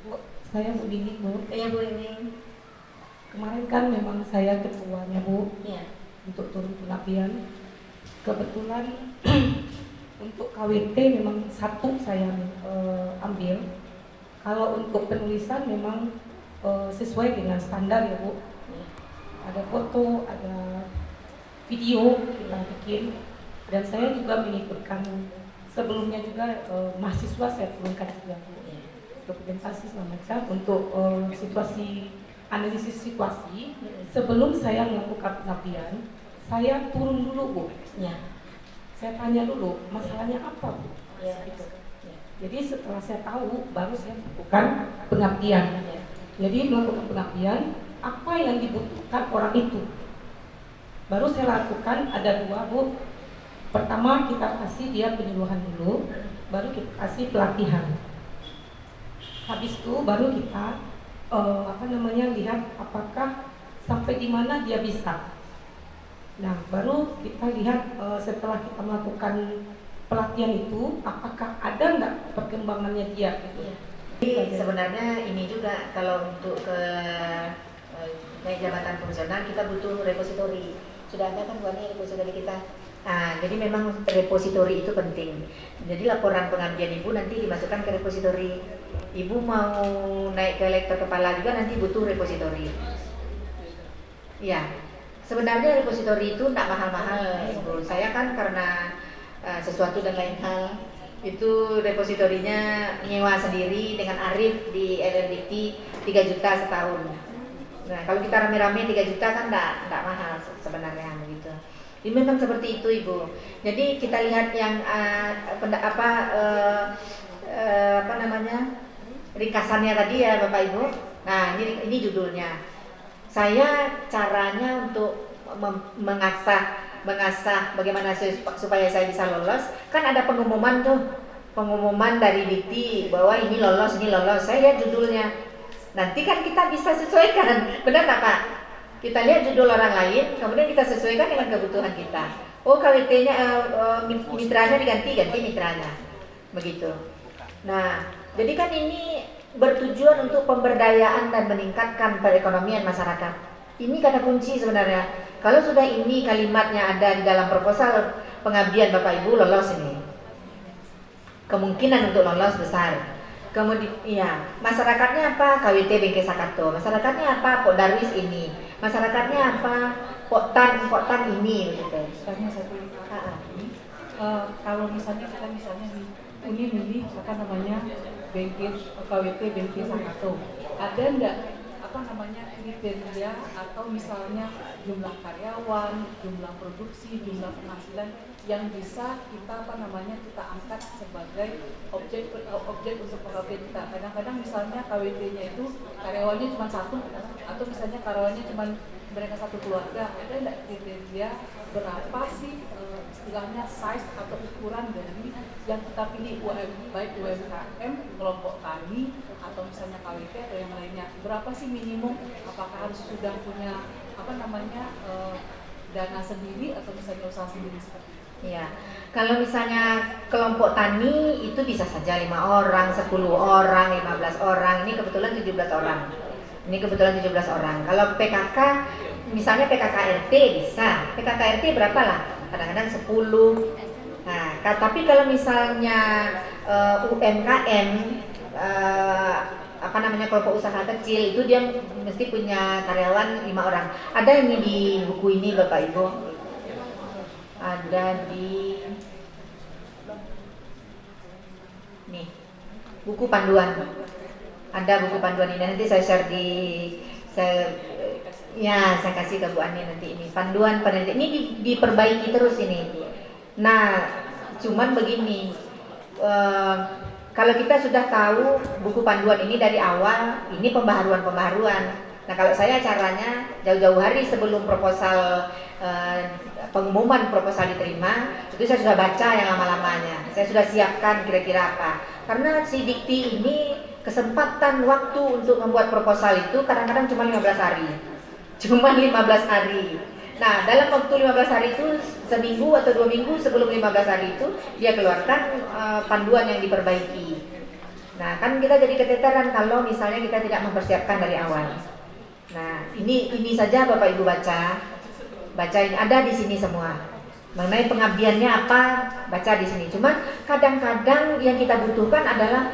Bu, saya Bu Dini, Bu. Iya, Bu ini. Kemarin kan memang saya ketuanya, Bu. Iya. Untuk turun pelatihan. Kebetulan untuk KWT memang satu saya ambil. Kalau untuk penulisan memang sesuai dengan standar ya Bu. Ada foto, ada video kita bikin, dan saya juga mengikutkan sebelumnya juga mahasiswa saya turunkan juga Bu. Dokumentasi segala macam untuk situasi, analisis situasi. Sebelum saya melakukan pengabdian, saya turun dulu Bu. Ya. Saya tanya dulu masalahnya apa Bu. Ya. Gitu. Jadi setelah saya tahu baru saya melakukan pengabdian. Ya. Jadi melakukan pengabdian, apa yang dibutuhkan orang itu baru saya lakukan. Ada dua Bu. Pertama kita kasih dia penyuluhan dulu, baru kita kasih pelatihan. Habis itu baru kita lihat apakah sampai di mana dia bisa. Nah, baru kita lihat setelah kita melakukan pelatihan itu, apakah ada nggak perkembangannya dia gitu. Jadi sebenarnya ini juga kalau untuk ke naik jabatan fungsional kita butuh repositori. Sudah ada kan Bu Ani repositori kita? Nah, jadi memang repositori itu penting. Jadi laporan pengabdian Ibu nanti dimasukkan ke repositori. Ibu mau naik ke lektor kepala juga nanti butuh repositori. Ya, sebenarnya repositori itu tidak mahal-mahal, Ibu. Saya kan karena sesuatu dan lain hal itu repositorinya nyewa sendiri dengan Arif di LLDT 3 juta setahun. Nah, kalau kita rame-rame 3 juta kan enggak mahal sebenarnya begitu. Ini memang seperti itu, Ibu. Jadi kita lihat yang apa namanya? Ringkasannya tadi ya, Bapak Ibu. Nah, ini judulnya. Saya caranya untuk mengasah bagaimana supaya saya bisa lolos. Kan ada pengumuman dari DIKTI bahwa ini lolos. Saya lihat judulnya. Nanti kan kita bisa sesuaikan, benar nggak Pak? Kita lihat judul orang lain, kemudian kita sesuaikan dengan kebutuhan kita. Oh, KWT-nya mitranya diganti mitranya, begitu. Nah, jadi kan ini bertujuan untuk pemberdayaan dan meningkatkan perekonomian masyarakat. Ini kata kunci sebenarnya. Kalau sudah ini kalimatnya ada di dalam proposal pengabdian Bapak Ibu, lolos ini. Kemungkinan untuk lolos besar. Kemudian, iya, masyarakatnya apa? KWT Bengke Sakato. Masyarakatnya apa? Pok Darwis ini. Masyarakatnya apa? Pok Tan ini, begitu. Misalnya satu ini, kalau misalnya kita ini milih apa namanya Bengke KWT Bengke Sakato. Ada enggak kriteria atau misalnya jumlah karyawan, jumlah produksi, jumlah penghasilan yang bisa kita kita angkat sebagai objek untuk KWT kita. Kadang-kadang misalnya KWT-nya itu karyawannya cuma satu, atau misalnya karyawannya cuma mereka satu keluarga. Ada enggak kriteria berapa sih istilahnya size atau ukuran dari yang kita pilih, baik UMKM, kelompok tani, atau misalnya KWT atau yang lainnya? Berapa sih minimum? Apakah harus sudah punya dana sendiri atau misalnya usaha sendiri seperti itu? Ya, kalau misalnya kelompok tani itu bisa saja 5 orang, 10 orang, 15 orang. Ini kebetulan 17 orang. Kalau PKK, misalnya PKK RT bisa. PKK RT berapa lah? Kadang-kadang 10. Nah, tapi kalau misalnya UMKM, kelompok usaha kecil, itu dia mesti punya karyawan 5 orang. Ada ini di buku ini Bapak Ibu. Ada di nih buku panduan. Ada buku panduan ini, nanti saya share saya kasih ke Bu Ani nanti ini panduan penelitian ini diperbaiki terus ini. Nah, cuman begini, kalau kita sudah tahu buku panduan ini dari awal, ini pembaharuan. Nah, kalau saya caranya jauh-jauh hari sebelum pengumuman proposal diterima, itu saya sudah baca yang lama-lamanya. Saya sudah siapkan kira-kira apa. Karena si Dikti ini kesempatan waktu untuk membuat proposal itu kadang-kadang cuma 15 hari. Nah, dalam waktu 15 hari itu, seminggu atau 2 minggu sebelum 15 hari itu, dia keluarkan panduan yang diperbaiki. Nah, kan kita jadi keteteran kalau misalnya kita tidak mempersiapkan dari awal. Nah, ini saja Bapak Ibu baca ini ada di sini semua. Mengenai pengabdiannya apa, baca di sini. Cuman kadang-kadang yang kita butuhkan adalah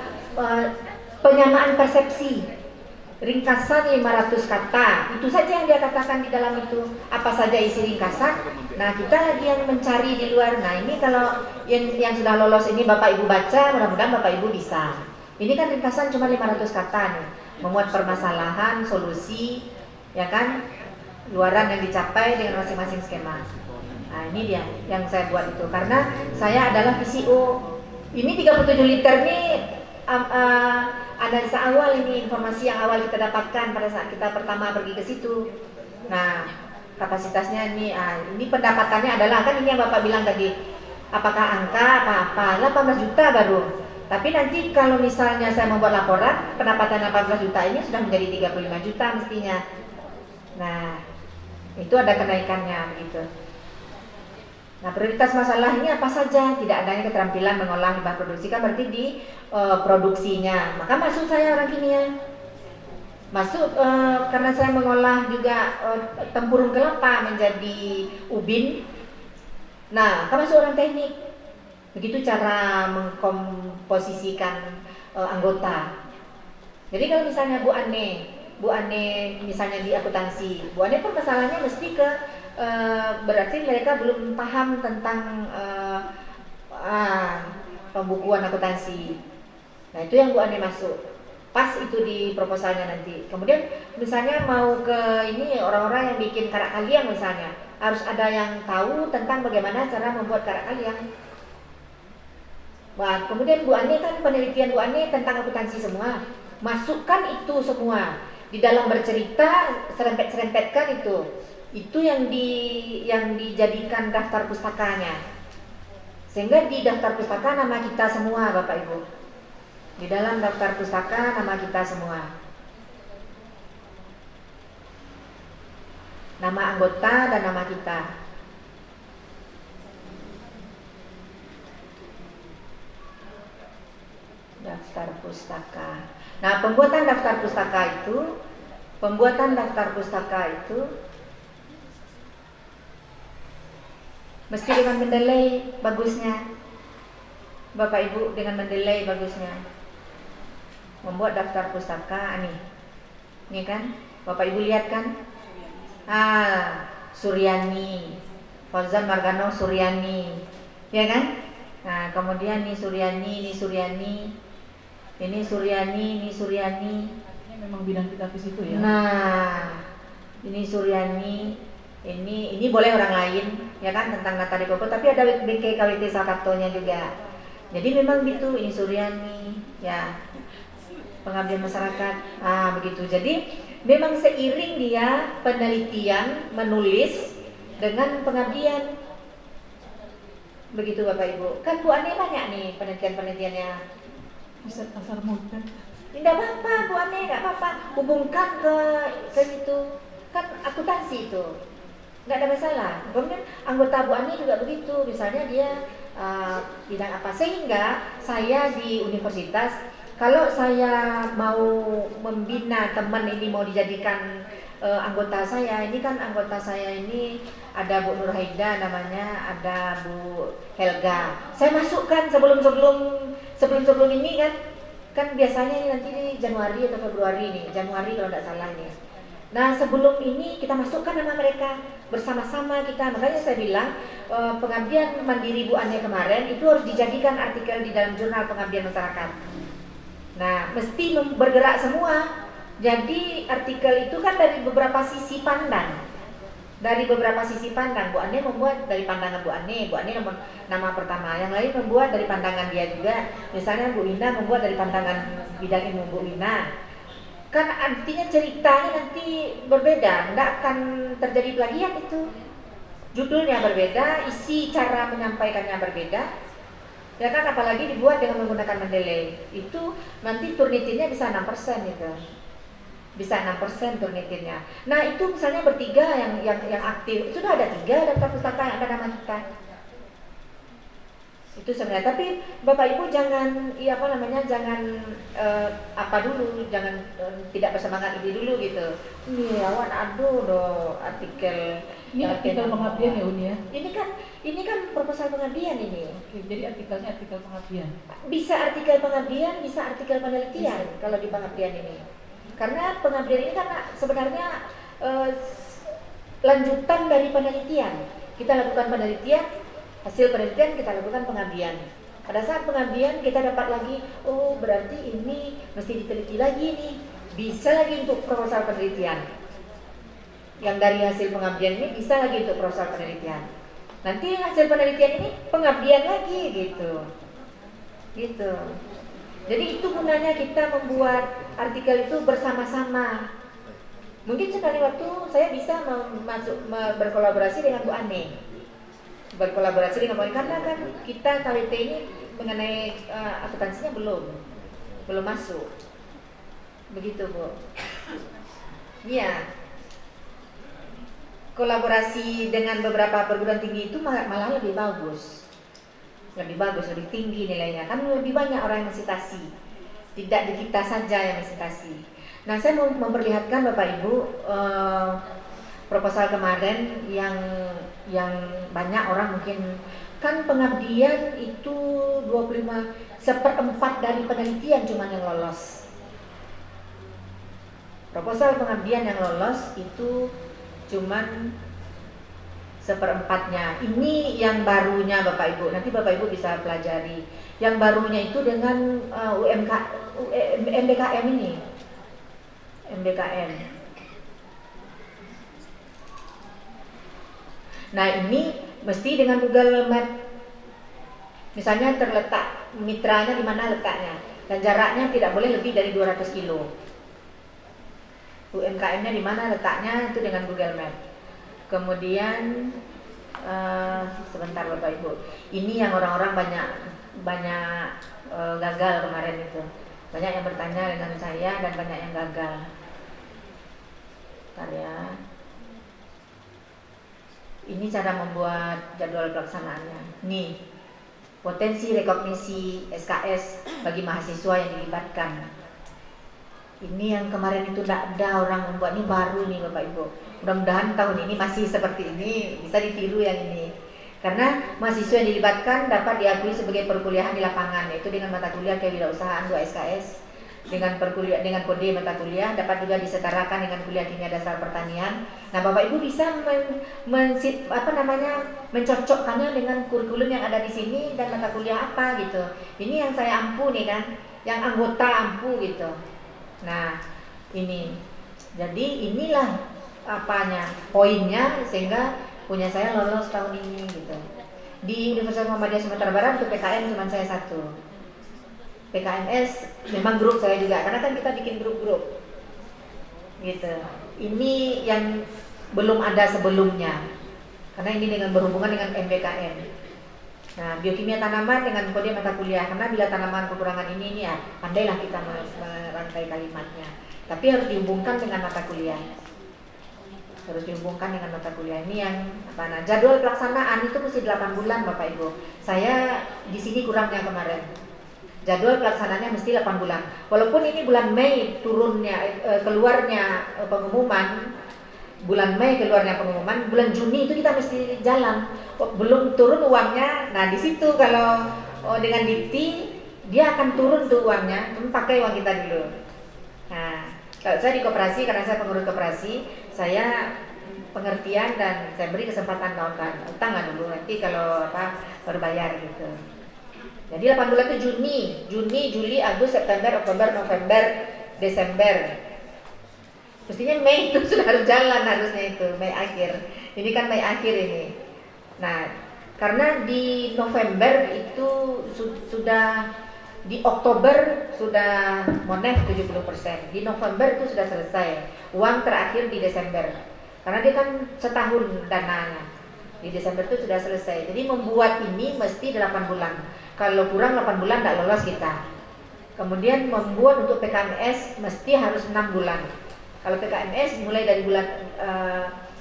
penyamaan persepsi. Ringkasan 500 kata, itu saja yang dia katakan di dalam itu. Apa saja isi ringkasan? Nah, kita lagi yang mencari di luar. Nah, ini kalau yang sudah lolos ini Bapak Ibu baca, mudah-mudahan Bapak Ibu bisa. Ini kan ringkasan cuma 500 kata nih. Memuat permasalahan, solusi, ya kan? Luaran yang dicapai dengan masing-masing skema. Nah, ini dia yang saya buat itu. Karena saya adalah VCO. Ini 37 liter nih analisa awal, ini informasi yang awal kita dapatkan pada saat kita pertama pergi ke situ. Nah, kapasitasnya ini pendapatannya adalah, kan ini yang Bapak bilang tadi, apakah angka apa 18 juta baru. Tapi nanti kalau misalnya saya membuat laporan, pendapatan 18 juta ini sudah menjadi 35 juta mestinya. Nah, itu ada kenaikannya begitu. Nah, prioritas masalah ini apa saja? Tidak adanya keterampilan mengolah limbah produksi, kan berarti di produksinya. Maka masuk saya orang kimia. Masuk karena saya mengolah juga tempurung kelapa menjadi ubin. Nah, kan masuk orang teknik. Begitu cara mengkomposisikan anggota. Jadi kalau misalnya Bu Ane misalnya di akuntansi, Bu Ane permasalahannya mesti ke berarti mereka belum paham tentang pembukuan akuntansi. Nah itu yang Bu Ane masuk. Pas itu di proposalnya nanti. Kemudian misalnya mau ke ini orang-orang yang bikin karak kaliang misalnya, harus ada yang tahu tentang bagaimana cara membuat karak kaliang. Wah, kemudian Bu Ane kan penelitian Bu Ane tentang akuntansi semua. Masukkan itu semua di dalam bercerita, serempet-serempetkan itu. Itu yang dijadikan daftar pustakanya. Sehingga di daftar pustaka nama kita semua Bapak Ibu. Di dalam daftar pustaka nama kita semua. Nama anggota dan nama kita. Daftar pustaka. Nah, pembuatan daftar pustaka itu mesti dengan mendelay bagusnya. Bapak Ibu dengan mendelay bagusnya. Membuat daftar pustaka nih. Ini kan? Bapak Ibu lihat kan? Suryani. Fauzan Margano Suryani. Ya kan? Nah, kemudian nih Suryani. Ini Suryani. Ini memang bidang kita ke situ ya. Nah, ini Suryani. Ini boleh orang lain, ya kan, tentang Nata de Coco, tapi ada BKKWT Salkatonya juga. Jadi memang gitu, ini Suryani, ya. Pengabdian masyarakat, begitu. Jadi memang seiring dia penelitian menulis dengan pengabdian, begitu Bapak Ibu. Kan Bu Ane banyak nih penelitiannya. Bisa pasar modal. Tidak apa-apa Bu Ane, nggak apa-apa. Hubungkan ke itu, kan akuntansi itu, nggak ada masalah. Kemudian anggota Bu Ane juga begitu, misalnya dia bidang apa, sehingga saya di universitas. Kalau saya mau membina teman ini mau dijadikan anggota saya, ini kan anggota saya ini ada Bu Nur Haida namanya, ada Bu Helga. Saya masukkan sebelum ini kan biasanya ini nanti Januari atau Februari nih, Januari kalau tidak salah nih. Nah sebelum ini kita masukkan nama mereka bersama-sama kita. Makanya saya bilang pengabdian mandiri Bu Ane kemarin itu harus dijadikan artikel di dalam jurnal pengabdian masyarakat. Nah, mesti bergerak semua. Jadi artikel itu kan dari beberapa sisi pandang. Bu Ane membuat dari pandangan Bu Ane nama pertama. Yang lain membuat dari pandangan dia juga. Misalnya Bu Lina membuat dari pandangan bidang ilmu Bu Lina. Kan artinya ceritanya nanti berbeda, tidak akan terjadi plagiat itu. Judulnya berbeda, isi cara menyampaikannya berbeda. Ya kan, apalagi dibuat dengan menggunakan mendeley. Itu nanti turnitinnya bisa 6% gitu. Bisa 6% turnitinnya. Nah, itu misalnya bertiga yang aktif. Sudah ada 3 daftar pustaka yang ada nama kita. Itu sebenarnya. Tapi Bapak Ibu jangan tidak bersemangat ini dulu gitu. Ini lawan artikel. Ini artikel pengabdian ya Uni ya? Ini kan proposal pengabdian ini. Oke, jadi artikelnya artikel pengabdian. Bisa artikel pengabdian, bisa artikel penelitian kalau di pengabdian ini. Karena pengabdian ini kan sebenarnya lanjutan dari penelitian. Kita lakukan penelitian, hasil penelitian kita lakukan pengabdian. Pada saat pengabdian kita dapat lagi, oh berarti ini mesti diteliti lagi nih. Bisa lagi untuk proposal penelitian. Yang dari hasil pengabdian ini bisa lagi untuk proposal penelitian. Nanti hasil penelitian ini pengabdian lagi gitu. Jadi itu gunanya kita membuat artikel itu bersama-sama. Mungkin sekali waktu saya bisa berkolaborasi dengan Bu Ane. Karena kan kita KWT ini mengenai akuntansinya belum masuk. Begitu Bu. Iya. Kolaborasi dengan beberapa perguruan tinggi itu malah lebih bagus, lebih tinggi nilainya. Kan lebih banyak orang yang mensitasi, tidak di kita saja yang mensitasi. Nah, saya mau memperlihatkan Bapak Ibu proposal kemarin yang banyak orang mungkin kan pengabdian itu 25/4 dari penelitian cuma yang lolos. Proposal pengabdian yang lolos itu cuman 1/4-nya. Ini yang barunya Bapak Ibu. Nanti Bapak Ibu bisa pelajari. Yang barunya itu dengan MBKM ini. MBKM. Nah, ini mesti dengan Google Map. Misalnya terletak mitranya di mana letaknya dan jaraknya tidak boleh lebih dari 200 kilo. UMKM-nya di mana letaknya itu dengan Google Map. Kemudian sebentar Bapak Ibu. Ini yang orang-orang banyak gagal kemarin itu. Banyak yang bertanya dengan saya dan banyak yang gagal. Bentar ya. Ini cara membuat jadwal pelaksanaannya. Nih, potensi rekognisi SKS bagi mahasiswa yang dilibatkan. Ini yang kemarin itu tidak ada orang membuat, ini baru nih Bapak Ibu. Mudah-mudahan tahun ini masih seperti ini, bisa ditiru yang ini. Karena mahasiswa yang dilibatkan dapat diakui sebagai perkuliahan di lapangan, yaitu dengan mata kuliah kewirausahaan 2 SKS, dengan kode mata kuliah dapat juga disetarakan dengan kuliah kimia dasar pertanian. Nah, Bapak Ibu bisa mencocokkannya dengan kurikulum yang ada di sini dan mata kuliah apa gitu. Ini yang saya ampu nih kan, yang anggota ampu gitu. Nah, ini. Jadi inilah poinnya sehingga punya saya lolos tahun ini gitu. Di Universitas Muhammadiyah Sumatera Barat untuk PKM cuma saya 1. PKMS memang grup saya juga, karena kan kita bikin grup-grup gitu. Ini yang belum ada sebelumnya, karena ini dengan berhubungan dengan MBKM. Nah, biokimia tanaman dengan kode mata kuliah, karena bila tanaman kekurangan ini ya pandailah kita merangkai kalimatnya. Tapi harus dihubungkan dengan mata kuliah. Harus dihubungkan dengan mata kuliah. Ini yang nah, jadwal pelaksanaan itu mesti 8 bulan Bapak Ibu. Saya di sini kurangnya kemarin. Jadwal pelaksanaannya mesti 8 bulan. Walaupun ini bulan Mei keluarnya pengumuman, bulan Mei keluarnya pengumuman, bulan Juni itu kita mesti jalan. Belum turun uangnya. Nah, di situ kalau dengan Dikti dia akan turun tuh uangnya, cuma pakai uang kita dulu. Nah, kalau saya di koperasi, karena saya pengurus koperasi, saya pengertian dan saya beri kesempatan kawan-kawan utang lah dulu, nanti kalau baru bayar gitu. Jadi 8 bulan itu Juni, Juli, Agustus, September, Oktober, November, Desember. Mestinya Mei itu sudah harus jalan harusnya itu, Mei akhir. Ini kan Mei akhir ini. Nah, karena di November itu sudah, di Oktober sudah monef 70%, di November itu sudah selesai. Uang terakhir di Desember. Karena dia kan setahun dananya. Di Desember itu sudah selesai. Jadi membuat ini mesti 8 bulan. Kalau kurang 8 bulan tidak lolos kita. Kemudian membuat untuk PKMS mesti harus 6 bulan. Kalau PKMS mulai dari bulan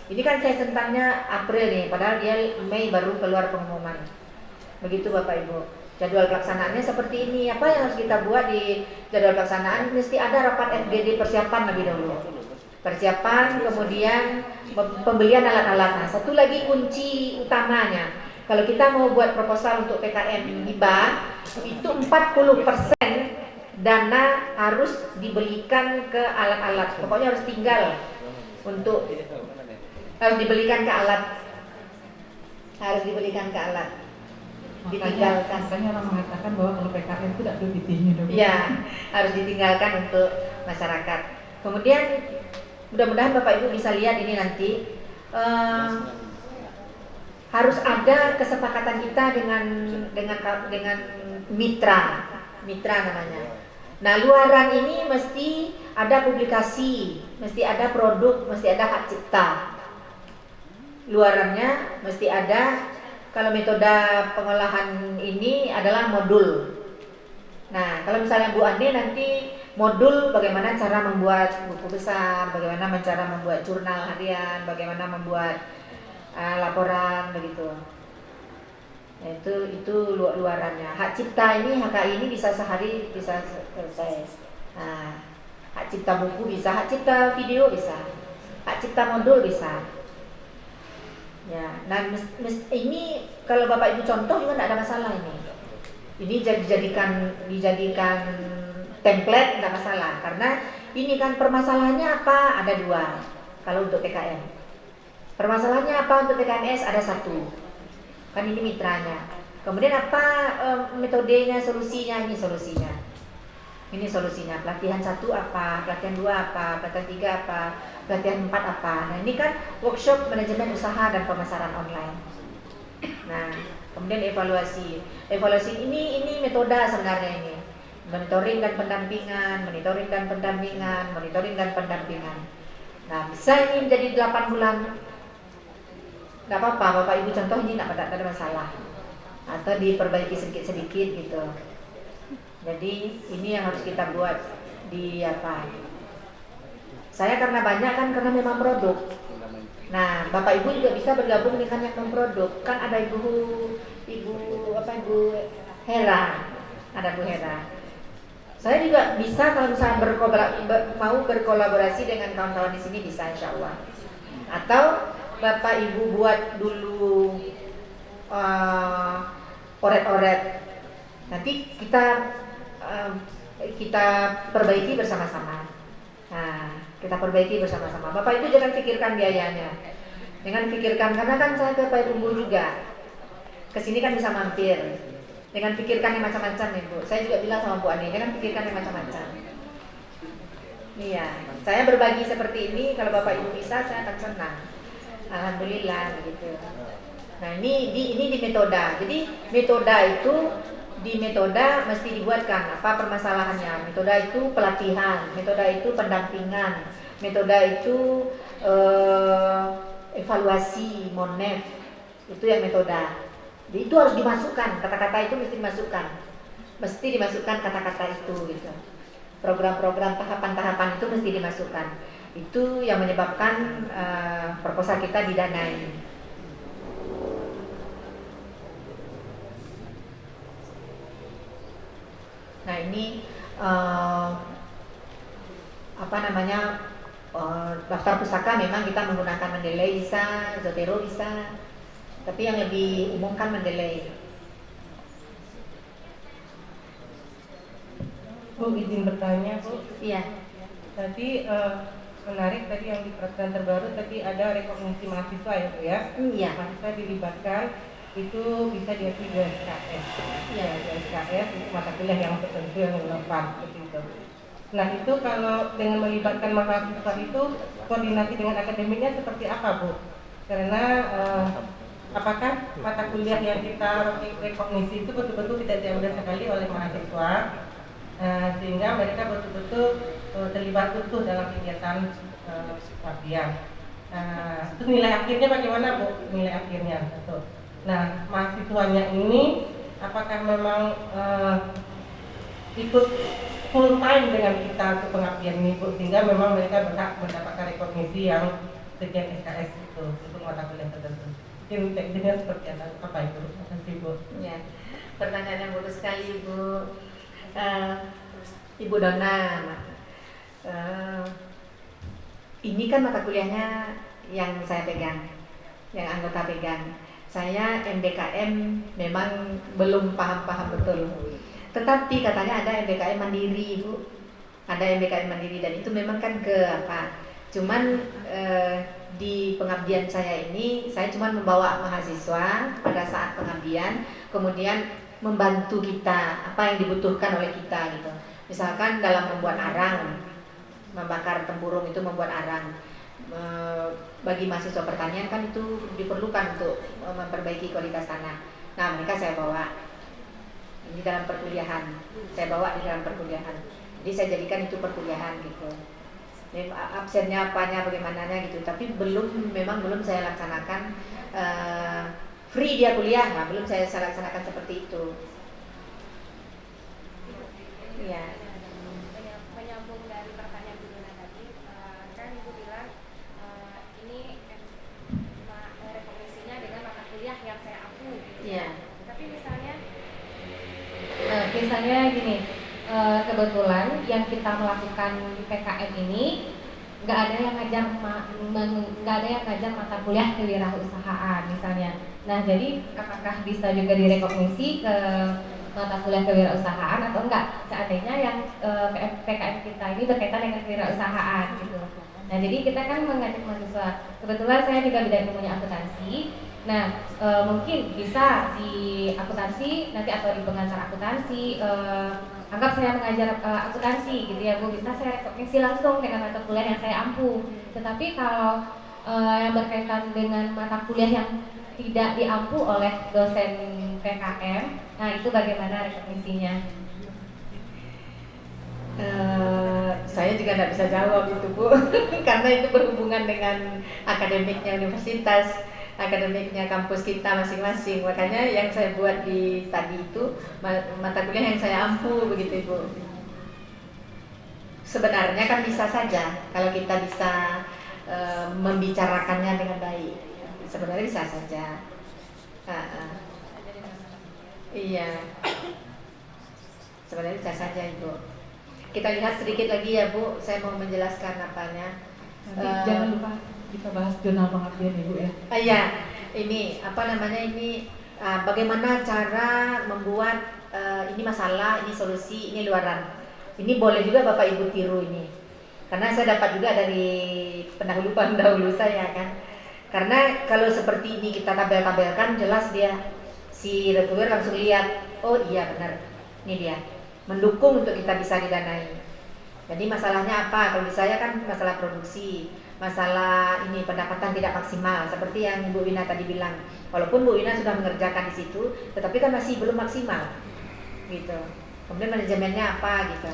ini kan saya tentangnya April nih, padahal dia Mei baru keluar pengumuman. Begitu Bapak Ibu. Jadwal pelaksanaannya seperti ini. Apa yang harus kita buat di jadwal pelaksanaan? Mesti ada rapat FGD persiapan lebih dahulu. Persiapan, kemudian pembelian alat-alat. Nah, satu lagi kunci utamanya. Kalau kita mau buat proposal untuk PKM hibah, itu 40% dana harus dibelikan ke alat-alat. Pokoknya harus tinggal harus dibelikan ke alat. Harus dibelikan ke alat. Ditinggalkan. Makanya orang mengatakan bahwa kalau PKM itu tidak duit-duitnya dong. Iya, harus ditinggalkan untuk masyarakat. Kemudian mudah-mudahan Bapak Ibu bisa lihat ini nanti. Harus ada kesepakatan kita dengan mitra namanya. Nah, luaran ini mesti ada publikasi, mesti ada produk, mesti ada hak cipta. Luarannya mesti ada. Kalau metode pengolahan ini adalah modul. Nah, kalau misalnya Bu Ande nanti modul bagaimana cara membuat buku besar, bagaimana cara membuat jurnal harian, bagaimana membuat laporan begitu. Nah, itu luarannya. Hak cipta ini, HKI ini bisa sehari bisa selesai. Nah, hak cipta buku bisa, hak cipta video bisa, hak cipta modul bisa. Ya, nah ini kalau Bapak Ibu contoh juga tidak ada masalah ini. Ini dijadikan template tidak masalah, karena ini kan permasalahannya apa? Ada 2 kalau untuk PKM. Permasalahannya apa untuk PKMS? Ada 1. Kan ini mitranya. Kemudian apa metodenya, solusinya? Ini solusinya. Ini solusinya. Pelatihan 1 apa? Pelatihan 2 apa? Pelatihan 3 apa? Pelatihan 4 apa? Nah, ini kan workshop manajemen usaha dan pemasaran online. Nah, kemudian evaluasi. Evaluasi ini metode sebenarnya ini. Monitoring dan pendampingan, monitoring dan pendampingan, monitoring dan pendampingan. Nah, bisa ini menjadi 8 bulan. Nggak apa-apa, Bapak Ibu contoh ini nggak ada masalah. Atau diperbaiki sedikit-sedikit gitu. Jadi ini yang harus kita buat di apa? Saya karena banyak kan karena memang produk. Nah, Bapak Ibu juga bisa bergabung dengan yang memproduk. Kan ada Ibu Hera. Ada Bu Hera. Saya juga bisa kalau misalnya mau berkolaborasi dengan kawan-kawan di sini bisa insya Allah. Atau Bapak Ibu buat dulu oret-oret. Nanti kita perbaiki bersama-sama. Nah, kita perbaiki bersama-sama. Bapak Ibu jangan pikirkan biayanya. Jangan pikirkan karena kan saya ke Pak Ibu juga. Kesini kan bisa mampir. Dengan pikirkan yang macam-macam Ibu. Saya juga bilang sama Bu Ani, jangan pikirkan yang macam-macam. Iya, saya berbagi seperti ini. Kalau Bapak Ibu bisa, saya akan senang. Alhamdulillah gitu. Nah ini di metoda. Jadi metoda itu di metoda mesti dibuatkan apa permasalahannya. Metoda itu pelatihan, metoda itu pendampingan, metoda itu evaluasi, monef. Itu yang metoda. Jadi itu harus dimasukkan, kata-kata itu mesti dimasukkan kata-kata itu gitu. Program-program tahapan-tahapan itu mesti dimasukkan. Itu yang menyebabkan proposal kita didanai. Nah ini daftar pusaka memang kita menggunakan Mendeley bisa, Zotero bisa. Tapi yang lebih umum kan Mendeley. Bu, izin bertanya Bu. Iya. Tadi menarik tadi yang di peraturan terbaru tadi ada rekognisi mahasiswa ya Bu ya. Iya. Mahasiswa dilibatkan itu bisa diakui di SKS. Iya, di SKS itu mata kuliah yang tertentu yang relevan seperti itu. Nah itu kalau dengan melibatkan mahasiswa itu koordinasi dengan akademiknya seperti apa Bu? Karena apakah mata kuliah yang kita rekognisi itu betul-betul tidak diambil sekali oleh mahasiswa sehingga mereka betul-betul terlibat utuh dalam kegiatan pelatihan. Itu nilai akhirnya bagaimana Bu? Nilai akhirnya betul. Nah mahasiswanya ini apakah memang ikut full time dengan kita untuk pengabdian ini Bu, sehingga memang mereka berhak mendapatkan rekognisi yang sekian SKS itu untuk mata kuliah tertentu. Mungkin teknisnya seperti apa Ibu? Terima kasih Bu. Ya, pertanyaan yang bagus sekali Ibu. Ibu Dona. Ini kan mata kuliahnya yang saya pegang, yang anggota pegang. Saya MBKM memang belum paham-paham betul. Tetapi katanya ada MBKM mandiri Ibu. Ada MBKM mandiri dan itu memang kan cuman di pengabdian saya ini saya cuma membawa mahasiswa pada saat pengabdian, kemudian membantu kita apa yang dibutuhkan oleh kita gitu. Misalkan dalam membuat arang, membakar tempurung itu membuat arang. Bagi mahasiswa pertanian kan itu diperlukan untuk memperbaiki kualitas tanah. Nah mereka saya bawa ini dalam perkuliahan, saya bawa di dalam perkuliahan. Jadi saya jadikan itu perkuliahan gitu. Absennya apanya bagaimananya gitu, tapi memang belum saya laksanakan free dia kuliah, nah, belum saya laksanakan seperti itu. Iya. Menyambung dari pertanyaan Bu Dona tadi, kan Ibu bilang ini rekognisinya dengan mata kuliah yang saya ampu. Iya. Tapi misalnya gini. Kebetulan yang kita melakukan PKM ini nggak ada yang ngajar mata kuliah kewirausahaan misalnya. Nah jadi apakah bisa juga direkognisi ke mata kuliah kewirausahaan atau enggak, seandainya yang PKM kita ini berkaitan dengan kewirausahaan gitu. Nah, jadi kita kan mengajak mahasiswa. Kebetulan saya juga bidang ilmunya akuntansi. Nah, mungkin bisa di akuntansi nanti atau di pengantar akuntansi. Anggap saya mengajar akuntansi gitu ya Bu, bisa saya rekognisi langsung dengan mata kuliah yang saya ampuh. Tetapi kalau yang berkaitan dengan mata kuliah yang tidak diampu oleh dosen PKM, nah itu bagaimana rekognisinya? Saya juga tidak bisa jawab itu Bu, karena itu berhubungan dengan akademiknya universitas, akademiknya kampus kita masing-masing. Makanya yang saya buat di tadi itu mata kuliah yang saya ampu begitu Bu. Sebenarnya kan bisa saja kalau kita bisa membicarakannya dengan baik. Sebenarnya bisa saja. Iya. Sebenarnya bisa saja Ibu. Kita lihat sedikit lagi ya Bu. Saya mau menjelaskan apanya. Nanti jangan lupa kita bahas jurnal pengabdian Ibu ya. Iya. Ini apa namanya ini? Bagaimana cara membuat ini masalah, ini solusi, ini luaran. Ini boleh juga Bapak Ibu tiru ini. Karena saya dapat juga dari pendahulu saya kan. Karena kalau seperti ini kita tabel-tabelkan, jelas dia si reviewer langsung lihat, oh iya benar, ini dia mendukung untuk kita bisa didanai. Jadi masalahnya apa? Kalau di saya kan masalah produksi, masalah ini pendapatan tidak maksimal, seperti yang Bu Wina tadi bilang. Walaupun Bu Wina sudah mengerjakan di situ, tetapi kan masih belum maksimal, gitu. Kemudian manajemennya apa gitu.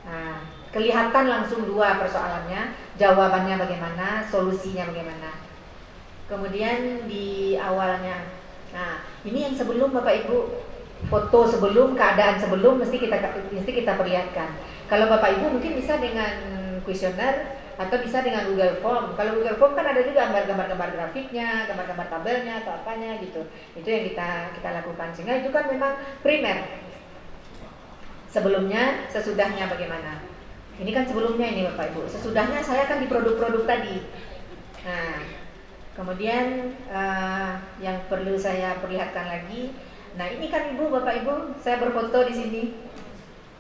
Nah, kelihatan langsung dua persoalannya, jawabannya bagaimana, solusinya bagaimana. Kemudian di awalnya, nah ini yang sebelum Bapak Ibu, foto sebelum, keadaan sebelum mesti kita perlihatkan. Kalau Bapak Ibu mungkin bisa dengan kuesioner atau bisa dengan Google Form. Kalau Google Form kan ada juga gambar-gambar grafiknya, gambar-gambar tabelnya atau apanya gitu. Itu yang kita lakukan, sehingga itu kan memang primer. Sebelumnya, sesudahnya bagaimana? Ini kan sebelumnya ini Bapak Ibu. Sesudahnya saya kan di produk-produk tadi. Nah, kemudian yang perlu saya perlihatkan lagi, nah ini kan Ibu, Bapak Ibu, saya berfoto di sini.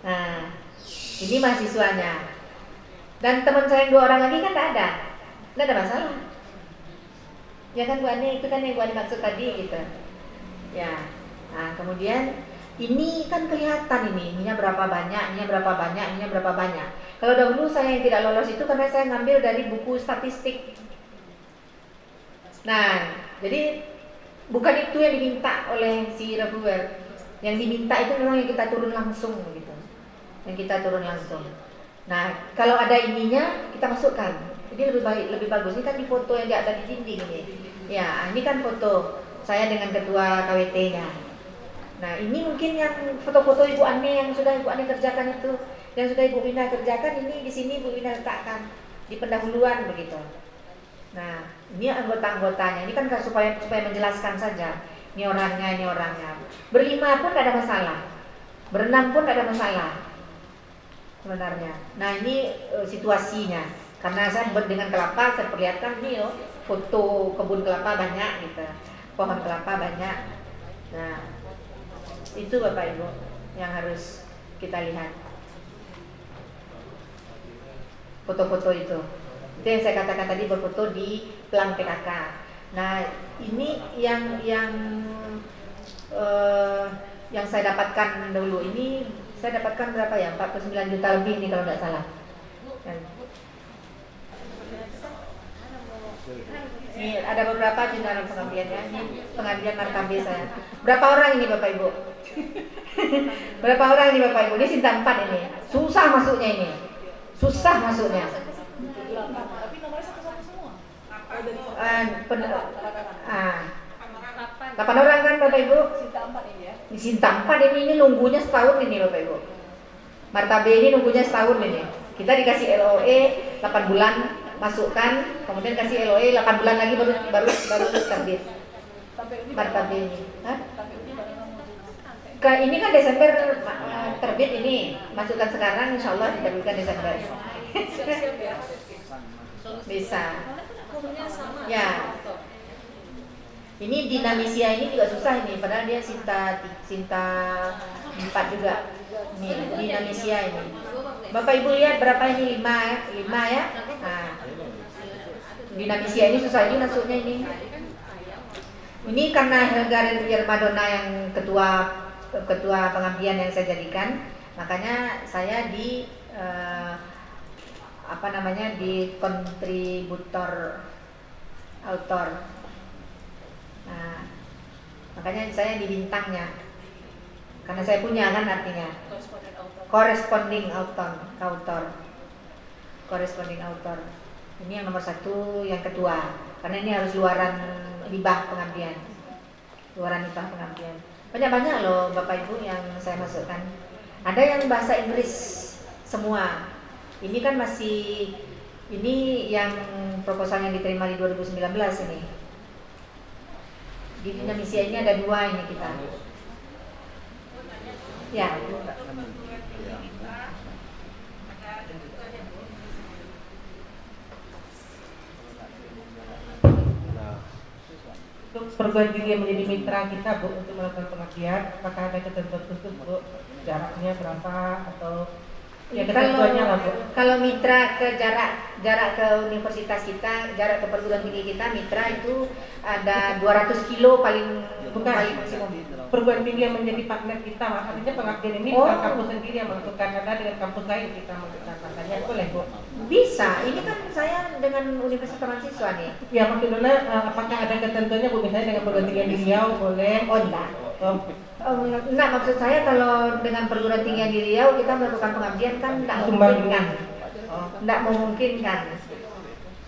Nah, ini mahasiswanya. Dan teman saya yang 2 orang lagi kan tidak ada masalah. Ya kan Bu Ani, itu kan yang Bu Ani maksud tadi gitu. Ya, nah kemudian ini kan kelihatan ininya berapa banyak, ininya berapa banyak, ininya berapa banyak. Kalau dahulu saya yang tidak lolos itu karena saya ngambil dari buku statistik. Nah, jadi bukan itu yang diminta oleh si reviewer. Yang diminta itu memang yang kita turun langsung gitu. Yang kita turun langsung. Nah, kalau ada ininya kita masukkan. Jadi lebih bagus. Ini kan di foto yang ada di dinding ini. Ya, ini kan foto saya dengan ketua KWT-nya. Nah, ini mungkin yang foto-foto Ibu Ani yang sudah Ibu Ani kerjakan itu, yang sudah Ibu Wina kerjakan, ini di sini Ibu Wina letakkan di pendahuluan begitu. Nah, ini anggota-anggotanya. Ini kan supaya menjelaskan saja. Ini orangnya. Berlima pun tidak ada masalah. Berenam pun tidak ada masalah. Sebenarnya. Nah, ini situasinya. Karena saya dengan kelapa saya perlihatkan nih foto kebun kelapa banyak gitu. Pohon kelapa banyak. Nah, itu Bapak Ibu yang harus kita lihat. Foto-foto itu. Itu yang saya katakan tadi, berfoto di pelang PKK. Nah, ini yang saya dapatkan dulu. Ini saya dapatkan berapa ya? 49 juta lebih nih kalau tidak salah. Ini ada beberapa jurnal pengabdiannya. Ini pengabdian markabe saya. Berapa orang ini Bapak Ibu? Berapa orang ini Bapak Ibu? Ini Sinta 4 ini. Susah masuknya ini. Susah masuknya. Tapi nomornya satu-satu semua. 8 orang kan Bapak Ibu? Sinta 4 ini ya. Di Sinta 4 ini nunggunya setahun ini Bapak Ibu. Martabe ini nunggunya setahun ini. Kita dikasih LOE 8 bulan masukkan, kemudian kasih LOE 8 bulan lagi baru terbit. Martabe ini. Ini kan Desember terbit ini. Masukkan sekarang insyaallah diterbitkan Desember. Siap-siap ya. Bisa. Kodenya sama. Ya. Ini dinamisia ini juga susah ini, padahal dia Sinta 4 juga. Nih, dinamisia ini. Bapak Ibu lihat berapa ini? 5 ya. Nah, dinamisia ini susah ini masuknya ini. Ini karena Helga Renrier Madonna yang ketua pengabdian yang saya jadikan, makanya saya di di kontributor autor. Nah, makanya saya di bintangnya, karena saya punya kan artinya corresponding author. Ini yang nomor 1, yang ketua, karena ini harus luaran hibah pengabdian. Banyak loh Bapak Ibu yang saya masukkan. Ada yang bahasa Inggris semua. Ini kan ini yang proposal yang diterima di 2019 ini. Di Indonesia ini ada 2 ini kita. Ya. Untuk perguruan tinggi yang menjadi mitra kita Bu untuk melakukan pengabdian, apakah ada ketentuan khusus Bu, jaraknya berapa atau ya ketentuannya lah Bu? Kalau mitra ke jarak ke universitas kita, jarak ke perguruan tinggi kita, mitra itu ada 200 kilo paling maksimum. Perguruan tinggi yang menjadi partner kita, artinya pengabdian ini bukan kampus sendiri yang menentukan, ada dengan kampus lain kita menentukan, makanya boleh Bu? Bisa, ini kan saya dengan Universitas Mahasiswa nih. Ya maksudnya apakah ada ketentuannya Bu, misalnya dengan perguruan tinggi di Riau boleh? Oh enggak. Enggak, maksud saya kalau dengan perguruan tinggi di Riau kita melakukan pengabdian kan enggak memungkinkan. Enggak memungkinkan.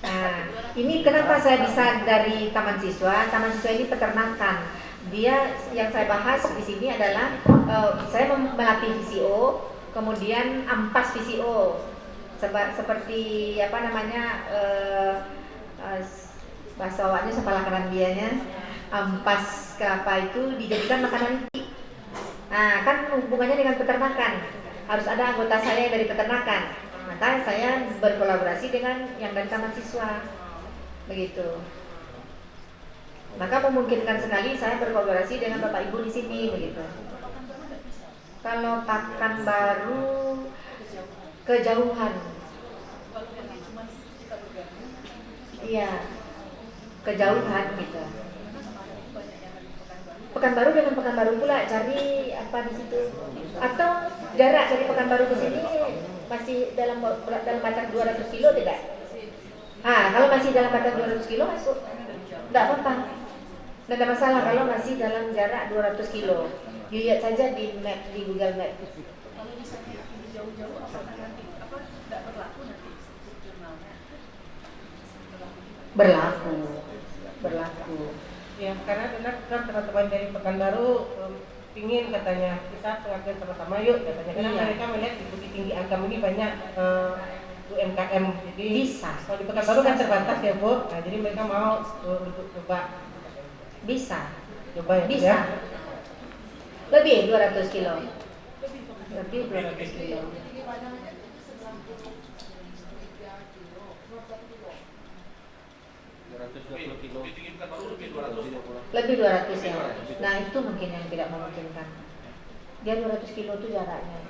Nah, ini kenapa saya bisa dari Taman Siswa? Taman Siswa ini peternakan. Dia yang saya bahas di sini adalah saya melatih VCO, kemudian ampas VCO. Seperti bahasa awaknya sepalah kanan bianya, ampas kelapa itu dijadikan makanan. Nah, kan hubungannya dengan peternakan. Harus ada anggota saya yang dari peternakan. Maka saya berkolaborasi dengan yang dari Taman Siswa. Begitu. Maka memungkinkan sekali saya berkolaborasi dengan Bapak Ibu di sini begitu. Kalau Pekanbaru kejauhan. Iya. Kejauhan gitu. Pekanbaru dengan Pekanbaru pula cari apa di situ. Atau jarak dari Pekanbaru ke sini masih dalam batas 200 kilo tidak? Kalau masih dalam batas 200 kilo masuk. Tidak apa-apa. Tidak ada masalah kalau masih dalam jarak 200 kilo. Dilihat saja di map, di Google Map. Kalau misalnya jauh-jauh apakah nanti tidak berlaku nanti jurnalnya? Berlaku. Ya, karena benar kan teman-teman dari Pekanbaru pingin katanya kita pengabdian sama-sama yuk katanya. Karena mereka melihat di Bukit Tinggi Agam ini banyak UMKM, jadi bisa. Kalau di Pekanbaru kan terbatas ya Bu. Nah, jadi mereka mau untuk coba. Bisa. Coba ya. Bisa. Ya? Lebih 200 kilo. Lebih 200 kilo. Lebih 200 ya. Nah, itu mungkin yang tidak memungkinkan. Dia 200 kilo itu jaraknya.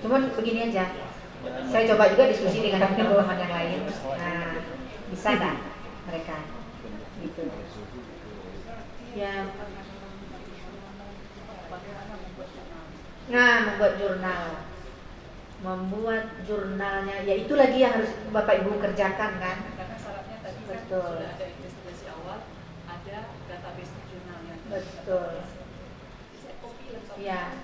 Cuman begini aja. Saya coba juga diskusi dengan teman-teman yang lain. Nah, bisa nggak mereka? Gitu. Ya. Nah, membuat jurnalnya, ya itu lagi yang harus Bapak Ibu kerjakan kan? Karena syaratnya tadi Betul. sudah ada investigasi awal, ada database jurnalnya. Betul. Saya copy lengkap. Ya,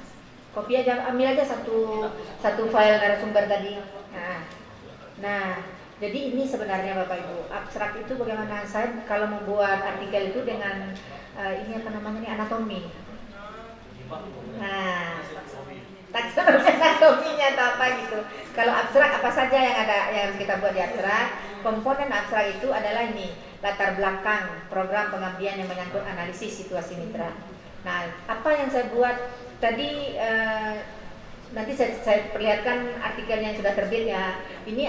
copy aja, ambil aja satu file narasumber tadi. Nah, jadi ini sebenarnya Bapak Ibu, abstrak itu bagaimana? Saya kalau membuat artikel itu dengan ini apa namanya nih, anatomi. Nah, taksonominya atau apa gitu. Kalau abstrak apa saja yang ada yang harus kita buat di abstrak? Komponen abstrak itu adalah ini, latar belakang program pengabdian yang menyangkut analisis situasi mitra. Nah, apa yang saya buat tadi nanti saya perlihatkan artikel yang sudah terbit ya. Ini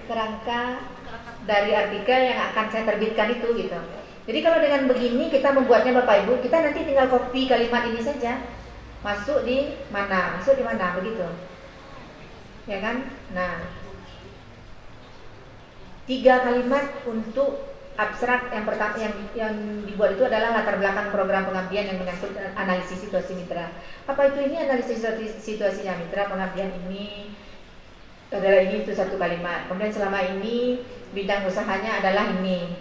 kerangka dari artikel yang akan saya terbitkan itu gitu. Jadi kalau dengan begini kita membuatnya Bapak Ibu, kita nanti tinggal copy kalimat ini saja, masuk di mana begitu, ya kan? Nah, 3 kalimat untuk abstrak yang pertama yang dibuat itu adalah latar belakang program pengabdian yang menyangkut analisis situasi mitra. Apa itu ini analisis situasinya mitra pengabdian ini adalah ini itu 1 kalimat. Kemudian selama ini bidang usahanya adalah ini.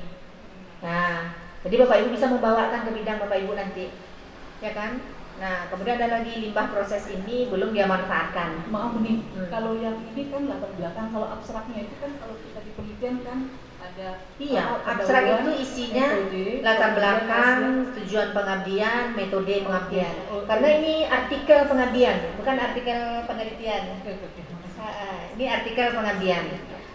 Nah, jadi Bapak Ibu bisa membawakan ke bidang Bapak Ibu nanti, ya kan? Nah, kemudian ada lagi limbah proses ini belum dia manfaatkan. Maaf nih, kalau yang ini kan latar belakang, kalau abstraknya itu kan kalau kita di penelitian kan ada abstrak itu isinya metode, latar belakang, hasil. tujuan pengabdian, metode pengabdian. Karena ini artikel pengabdian, bukan artikel penelitian. Ini artikel pengabdian.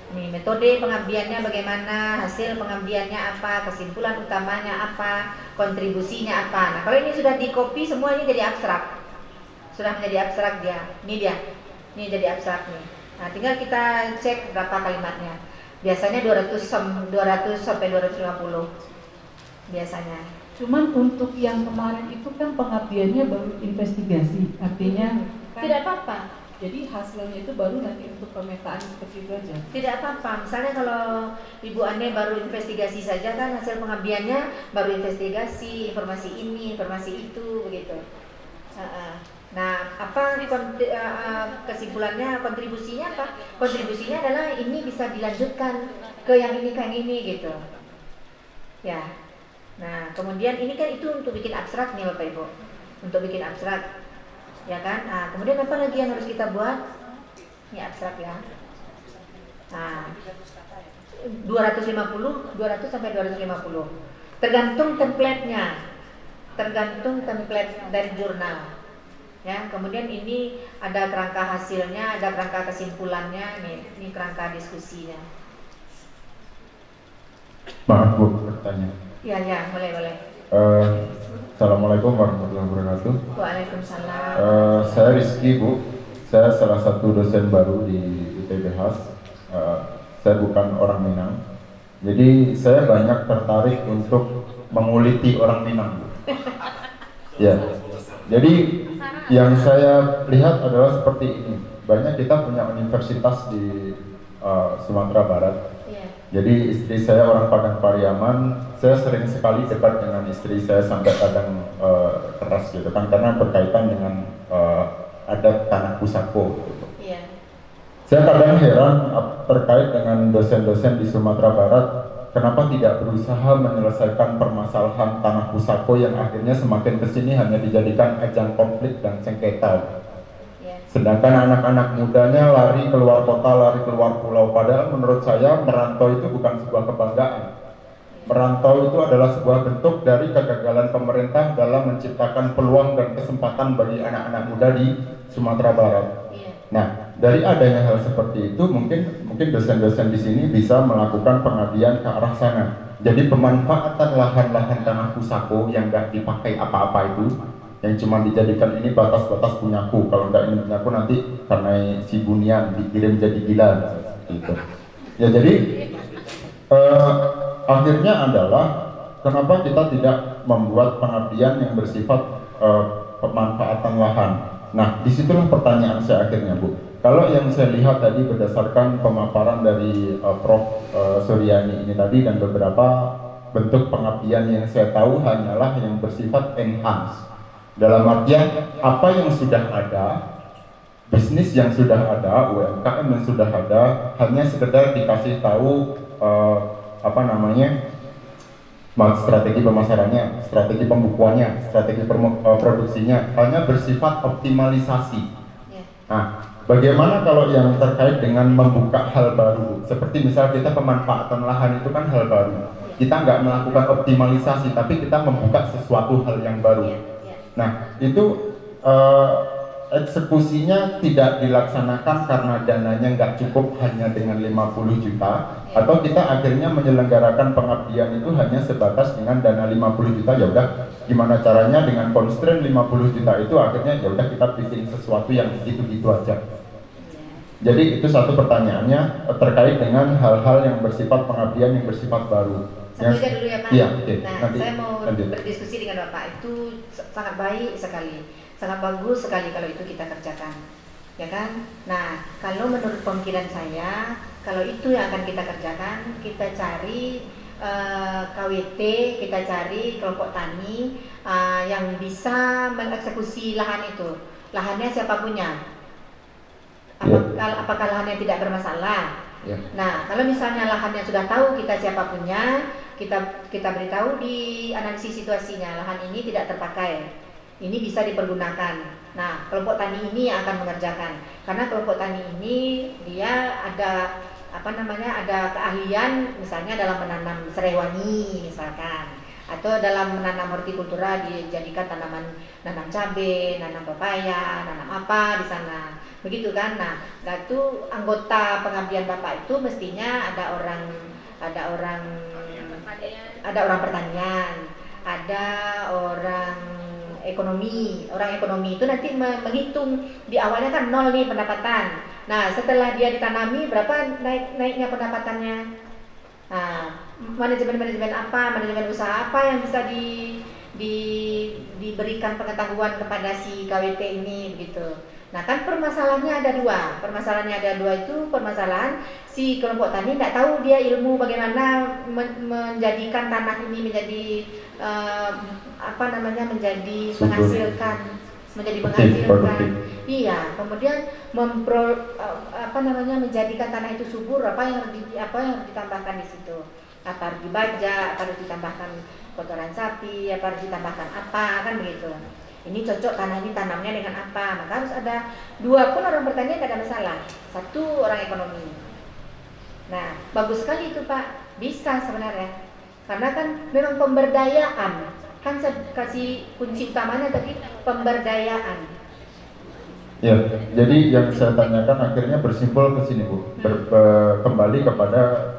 Nih, metode pengabdiannya bagaimana, hasil pengabdiannya apa, kesimpulan utamanya apa, kontribusinya apa. Nah, kalau ini sudah di copy semua ini jadi abstrak. Sudah menjadi abstrak dia. Ini dia. Ini jadi abstrak nih. Nah, tinggal kita cek berapa kalimatnya. Biasanya 200 sampai 250. Biasanya. Cuman untuk yang kemarin itu kan pengabdiannya baru investigasi, artinya kan, Tidak apa-apa. jadi hasilnya itu baru nanti untuk pemetaan seperti itu aja. Tidak apa-apa. Misalnya kalau Ibu Ane baru investigasi saja kan hasil pengabdiannya baru investigasi, informasi ini, informasi itu, begitu. Nah, apa kesimpulannya, kontribusinya apa? Kontribusinya adalah ini bisa dilanjutkan ke yang ini gitu. Ya. Nah, kemudian ini kan itu untuk bikin abstrak nih Bapak Ibu. Untuk bikin abstrak. Ya kan? Nah, kemudian apa lagi yang harus kita buat? Ini abstrak ya. Nah, 200 sampai 250. Tergantung template-nya. Tergantung template dari jurnal. Ya, kemudian ini ada kerangka hasilnya, ada kerangka kesimpulannya, ini kerangka diskusinya. Maaf Bu, bertanya. Ya, boleh. Assalamualaikum warahmatullahi wabarakatuh. Waalaikumsalam. Saya Rizky Bu, saya salah satu dosen baru di ITBH. Saya bukan orang Minang, jadi saya banyak tertarik untuk menguliti orang Minang Bu. Ya, jadi yang saya lihat adalah seperti ini. Banyak kita punya universitas di Sumatera Barat. Jadi istri saya orang Padang Pariaman, saya sering sekali debat dengan istri saya sampai kadang keras gitu kan, karena berkaitan dengan adat tanah pusako gitu. Saya kadang heran terkait dengan dosen-dosen di Sumatera Barat, kenapa tidak berusaha menyelesaikan permasalahan tanah pusako yang akhirnya semakin kesini hanya dijadikan ajang konflik dan sengketa. Sedangkan anak-anak mudanya lari keluar kota, lari keluar pulau. Padahal menurut saya merantau itu bukan sebuah kebanggaan. Merantau itu adalah sebuah bentuk dari kegagalan pemerintah dalam menciptakan peluang dan kesempatan bagi anak-anak muda di Sumatera Barat. Nah, dari adanya hal seperti itu, mungkin dosen-dosen di sini bisa melakukan pengabdian ke arah sana. Jadi pemanfaatan lahan-lahan tanah pusako yang nggak dipakai apa-apa itu, yang cuma dijadikan ini batas-batas punyaku, kalau enggak ini punyaku nanti karena si Bunian dikirim jadi gila gitu. Ya jadi akhirnya adalah kenapa kita tidak membuat pengabdian yang bersifat pemanfaatan lahan. Nah, disitulah pertanyaan saya akhirnya Bu. Kalau yang saya lihat tadi berdasarkan pemaparan dari Prof. Suryani ini tadi dan beberapa bentuk pengabdian yang saya tahu hanyalah yang bersifat enhance. Dalam artian apa yang sudah ada, bisnis yang sudah ada, UMKM yang sudah ada, hanya sekedar dikasih tahu strategi pemasarannya, strategi pembukuannya, strategi produksinya, hanya bersifat optimalisasi. Nah, bagaimana kalau yang terkait dengan membuka hal baru, seperti misal kita pemanfaatan lahan itu kan hal baru, kita nggak melakukan optimalisasi, tapi kita membuka sesuatu hal yang baru. Nah, itu eksekusinya tidak dilaksanakan karena dananya nggak cukup hanya dengan 50 juta, atau kita akhirnya menyelenggarakan pengabdian itu hanya sebatas dengan dana 50 juta. Ya udah, gimana caranya dengan constraint 50 juta itu akhirnya ya udah kita bikin sesuatu yang gitu-gitu aja. Jadi itu satu pertanyaannya terkait dengan hal-hal yang bersifat pengabdian yang bersifat baru. Satu aja dulu ya Pak. Iya, oke. Nah, Nanti saya mau lanjut. berdiskusi dengan Bapak itu sangat baik sekali, sangat bagus sekali kalau itu kita kerjakan, ya kan? Nah, kalau menurut pemikiran saya, kalau itu yang akan kita kerjakan, kita cari KWT, kita cari kelompok tani yang bisa mengeksekusi lahan itu. Lahannya siapa punya? Apakah lahannya tidak bermasalah? Ya. Nah, kalau misalnya lahannya sudah tahu kita siapa punya, kita beritahu di analisis situasinya, lahan ini tidak terpakai, ini bisa dipergunakan. Nah, kelompok tani ini yang akan mengerjakan, karena kelompok tani ini dia ada ada keahlian, misalnya dalam menanam serai wangi misalkan, atau dalam menanam hortikultura dijadikan nanam cabai, nanam pepaya, nanam apa di sana. Begitu kan? Nah, itu anggota pengabdian Bapak itu mestinya ada orang pertanian, ada orang ekonomi. Orang ekonomi itu nanti menghitung di awalnya kan 0 nih pendapatan. Nah, setelah dia ditanami berapa naiknya pendapatannya? Nah, manajemen usaha apa yang bisa diberikan pengetahuan kepada si KWT ini begitu. Nah, kan permasalahannya ada dua. Itu permasalahan si kelompok tani tidak tahu dia ilmu bagaimana menjadikan tanah ini menjadi menjadi menghasilkan. Iya, kemudian menjadikan tanah itu subur, apa yang harus ditambahkan di situ. Apa harus dibajak, apa harus ditambahkan kotoran sapi, apa harus ditambahkan apa, kan begitu. Ini cocok tanah ini tanamnya dengan apa, maka harus ada dua pun orang pertanian tidak ada masalah, satu orang ekonomi. Nah, bagus sekali itu Pak, bisa sebenarnya, karena kan memang pemberdayaan, kan saya kasih kunci utamanya tadi pemberdayaan. Ya, jadi yang saya tanyakan akhirnya bersimpul ke sini Bu, kembali kepada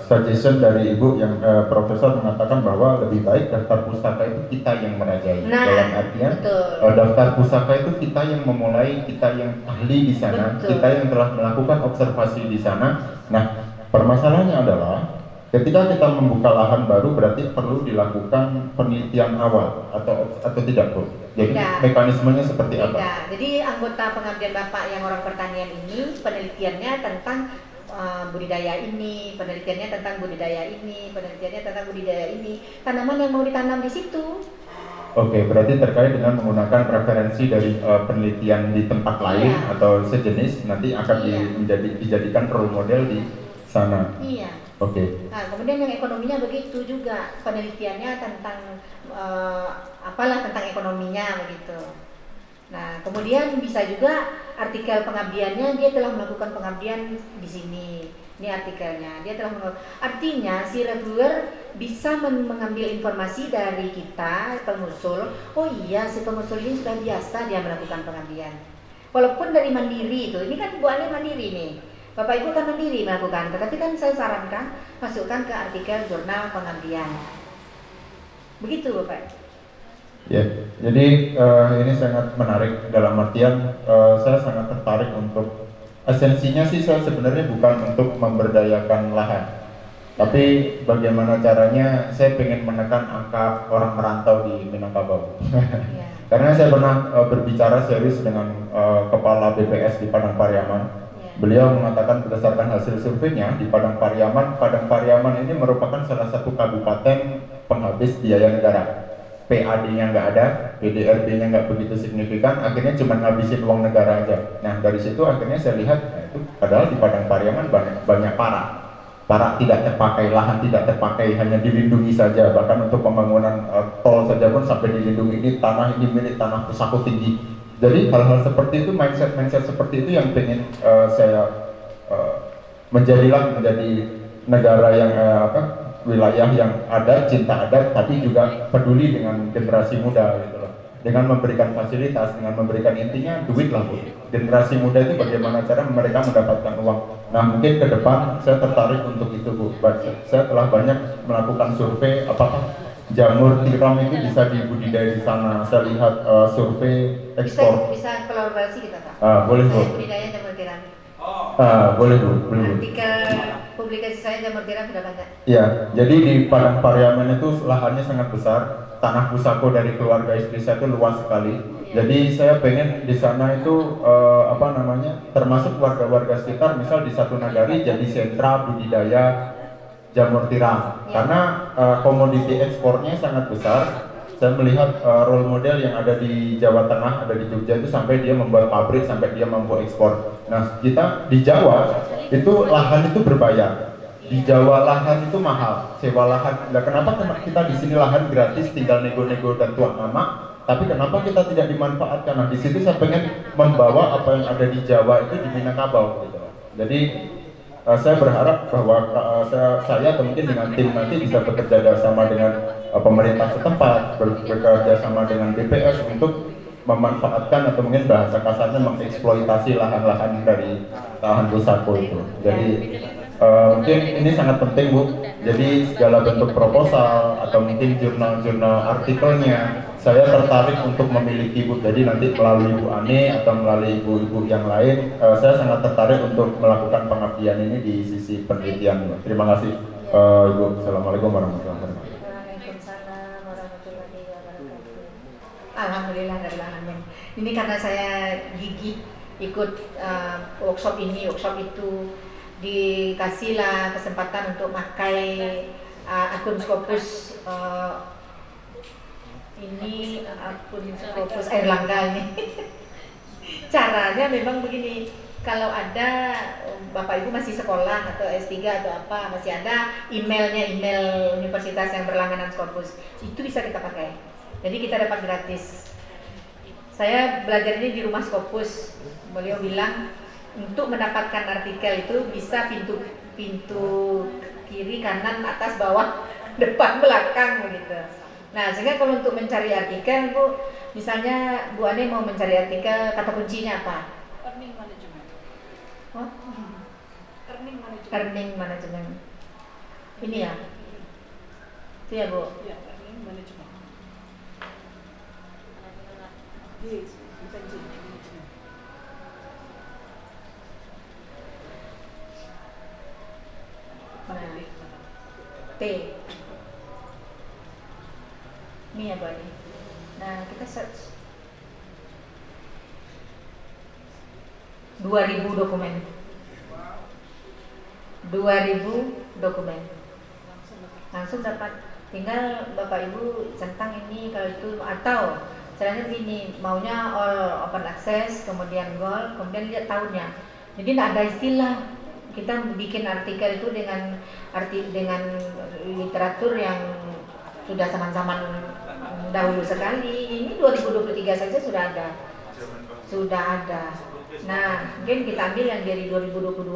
suggestion dari Ibu yang Profesor mengatakan bahwa lebih baik daftar pusaka itu kita yang merajai. Dalam artian daftar pusaka itu kita yang memulai, kita yang ahli di sana, kita yang telah melakukan observasi di sana. Nah, permasalahannya adalah ketika kita membuka lahan baru berarti perlu dilakukan penelitian awal atau tidak Bu? Jadi mekanismenya seperti apa? Jadi anggota pengabdian Bapak yang orang pertanian ini penelitiannya tentang budidaya ini, penelitiannya tentang budidaya ini, tanaman yang mau ditanam di situ. Oke, berarti terkait dengan menggunakan referensi dari penelitian di tempat lain atau sejenis nanti akan dijadikan role model di sana. Iya. Oke. Nah, kemudian yang ekonominya begitu juga, penelitiannya tentang tentang ekonominya begitu. Nah, kemudian bisa juga artikel pengabdiannya, dia telah melakukan pengabdian di sini. Ini artikelnya, dia telah melakukan. Artinya si reviewer bisa mengambil informasi dari kita, pengusul. Oh iya, si pengusul ini sudah biasa dia melakukan pengabdian. Walaupun dari mandiri itu, ini kan Bu Ani mandiri nih. Bapak Ibu kan mandiri melakukan, tetapi kan saya sarankan masukkan ke artikel jurnal pengabdian. Begitu Bapak. Ya, jadi ini sangat menarik dalam artian saya sangat tertarik untuk esensinya sih saya sebenarnya bukan untuk memberdayakan lahan, tapi bagaimana caranya saya ingin menekan angka orang merantau di Minangkabau. Karena saya pernah berbicara serius dengan kepala BPS di Padang Pariaman. Beliau mengatakan berdasarkan hasil surveinya di Padang Pariaman ini merupakan salah satu kabupaten penghabis biaya negara. PAD-nya nggak ada, PDRB-nya nggak begitu signifikan, akhirnya cuma ngabisin uang negara aja. Nah dari situ akhirnya saya lihat, itu padahal di Padang Pariaman banyak para tidak terpakai, lahan tidak terpakai, hanya dilindungi saja. Bahkan untuk pembangunan tol saja pun sampai dilindungi, ini tanah ini milik tanah Pusako tinggi. Jadi hal-hal seperti itu, mindset seperti itu yang pengen saya menjadi negara yang wilayah yang ada, cinta adat, tapi juga peduli dengan generasi muda gitu loh. Dengan memberikan fasilitas, dengan memberikan intinya duit lah Bu. Generasi muda itu bagaimana cara mereka mendapatkan uang. Nah mungkin ke depan saya tertarik untuk itu Bu. Saya telah banyak melakukan survei apakah jamur tiram itu bisa dibudidaya di sana. Saya lihat survei ekspor. Bisa kolaborasi kita Pak. Boleh Bu. Saya budidaya jamur tiram. Boleh Bu. Artikel publikasi saya jamur tiram sudah banyak. Ya, jadi di Padang Pariaman itu lahannya sangat besar. Tanah pusako dari keluarga istri saya itu luas sekali. Jadi saya pengen di sana itu termasuk warga-warga sekitar, misal di satu nagari jadi sentra budidaya jamur tiram. Karena komoditi ekspornya sangat besar. Saya melihat role model yang ada di Jawa Tengah, ada di Jogja itu sampai dia membuat pabrik, sampai dia mampu ekspor. Nah, kita di Jawa itu lahan itu berbayar. Di Jawa lahan itu mahal, sewa lahan. Nah, kenapa kita di sini lahan gratis, tinggal nego-nego dan tuang nama, tapi kenapa kita tidak dimanfaatkan? Nah, di situ saya pengen membawa apa yang ada di Jawa itu di Minangkabau gitu. Jadi saya berharap bahwa saya atau mungkin dengan tim nanti bisa bekerja sama dengan pemerintah setempat, bekerja sama dengan BPS untuk memanfaatkan atau mungkin bahasa kasarnya mengeksploitasi lahan-lahan dari lahan pusako itu. Jadi mungkin ini sangat penting Bu. Jadi segala bentuk proposal atau mungkin jurnal-jurnal artikelnya saya tertarik untuk memiliki Bu. Jadi nanti melalui Bu Ane atau melalui ibu-ibu yang lain, saya sangat tertarik untuk melakukan pengabdian ini di sisi penelitian Bu. Terima kasih Ibu. Assalamualaikum warahmatullahi wabarakatuh. Waalaikumsalam warahmatullahi wabarakatuh. Alhamdulillah dari alamin. Ini karena saya gigih ikut workshop ini, workshop itu, dikasihlah kesempatan untuk pakai akun Scopus ini akun Scopus Airlangga ini. Caranya memang begini, kalau ada Bapak Ibu masih sekolah atau S3 atau apa, masih ada email universitas yang berlangganan Scopus, itu bisa kita pakai. Jadi kita dapat gratis. Saya belajar ini di rumah Scopus. Beliau bilang untuk mendapatkan artikel itu bisa pintu kiri, kanan, atas, bawah, depan, belakang begitu. Nah, sehingga kalau untuk mencari artikel Bu, misalnya Bu Ane mau mencari artikel, kata kuncinya apa? Earning management. Oh? Earning management. Ini ya? Itu ya Bu? Ya, earning management. Yes, management. T. Ini ya Bu Ane. Nah, kita search 2000 dokumen. 2000 dokumen. Langsung dapat. Tinggal Bapak Ibu centang ini kalau itu, atau caranya begini, maunya all open access, kemudian gold, kemudian lihat tahunnya. Jadi tidak ada istilah kita bikin artikel itu dengan literatur yang sudah zaman-zaman dahulu sekali. Ini 2023 saja sudah ada. Nah, mungkin kita ambil yang dari 2022,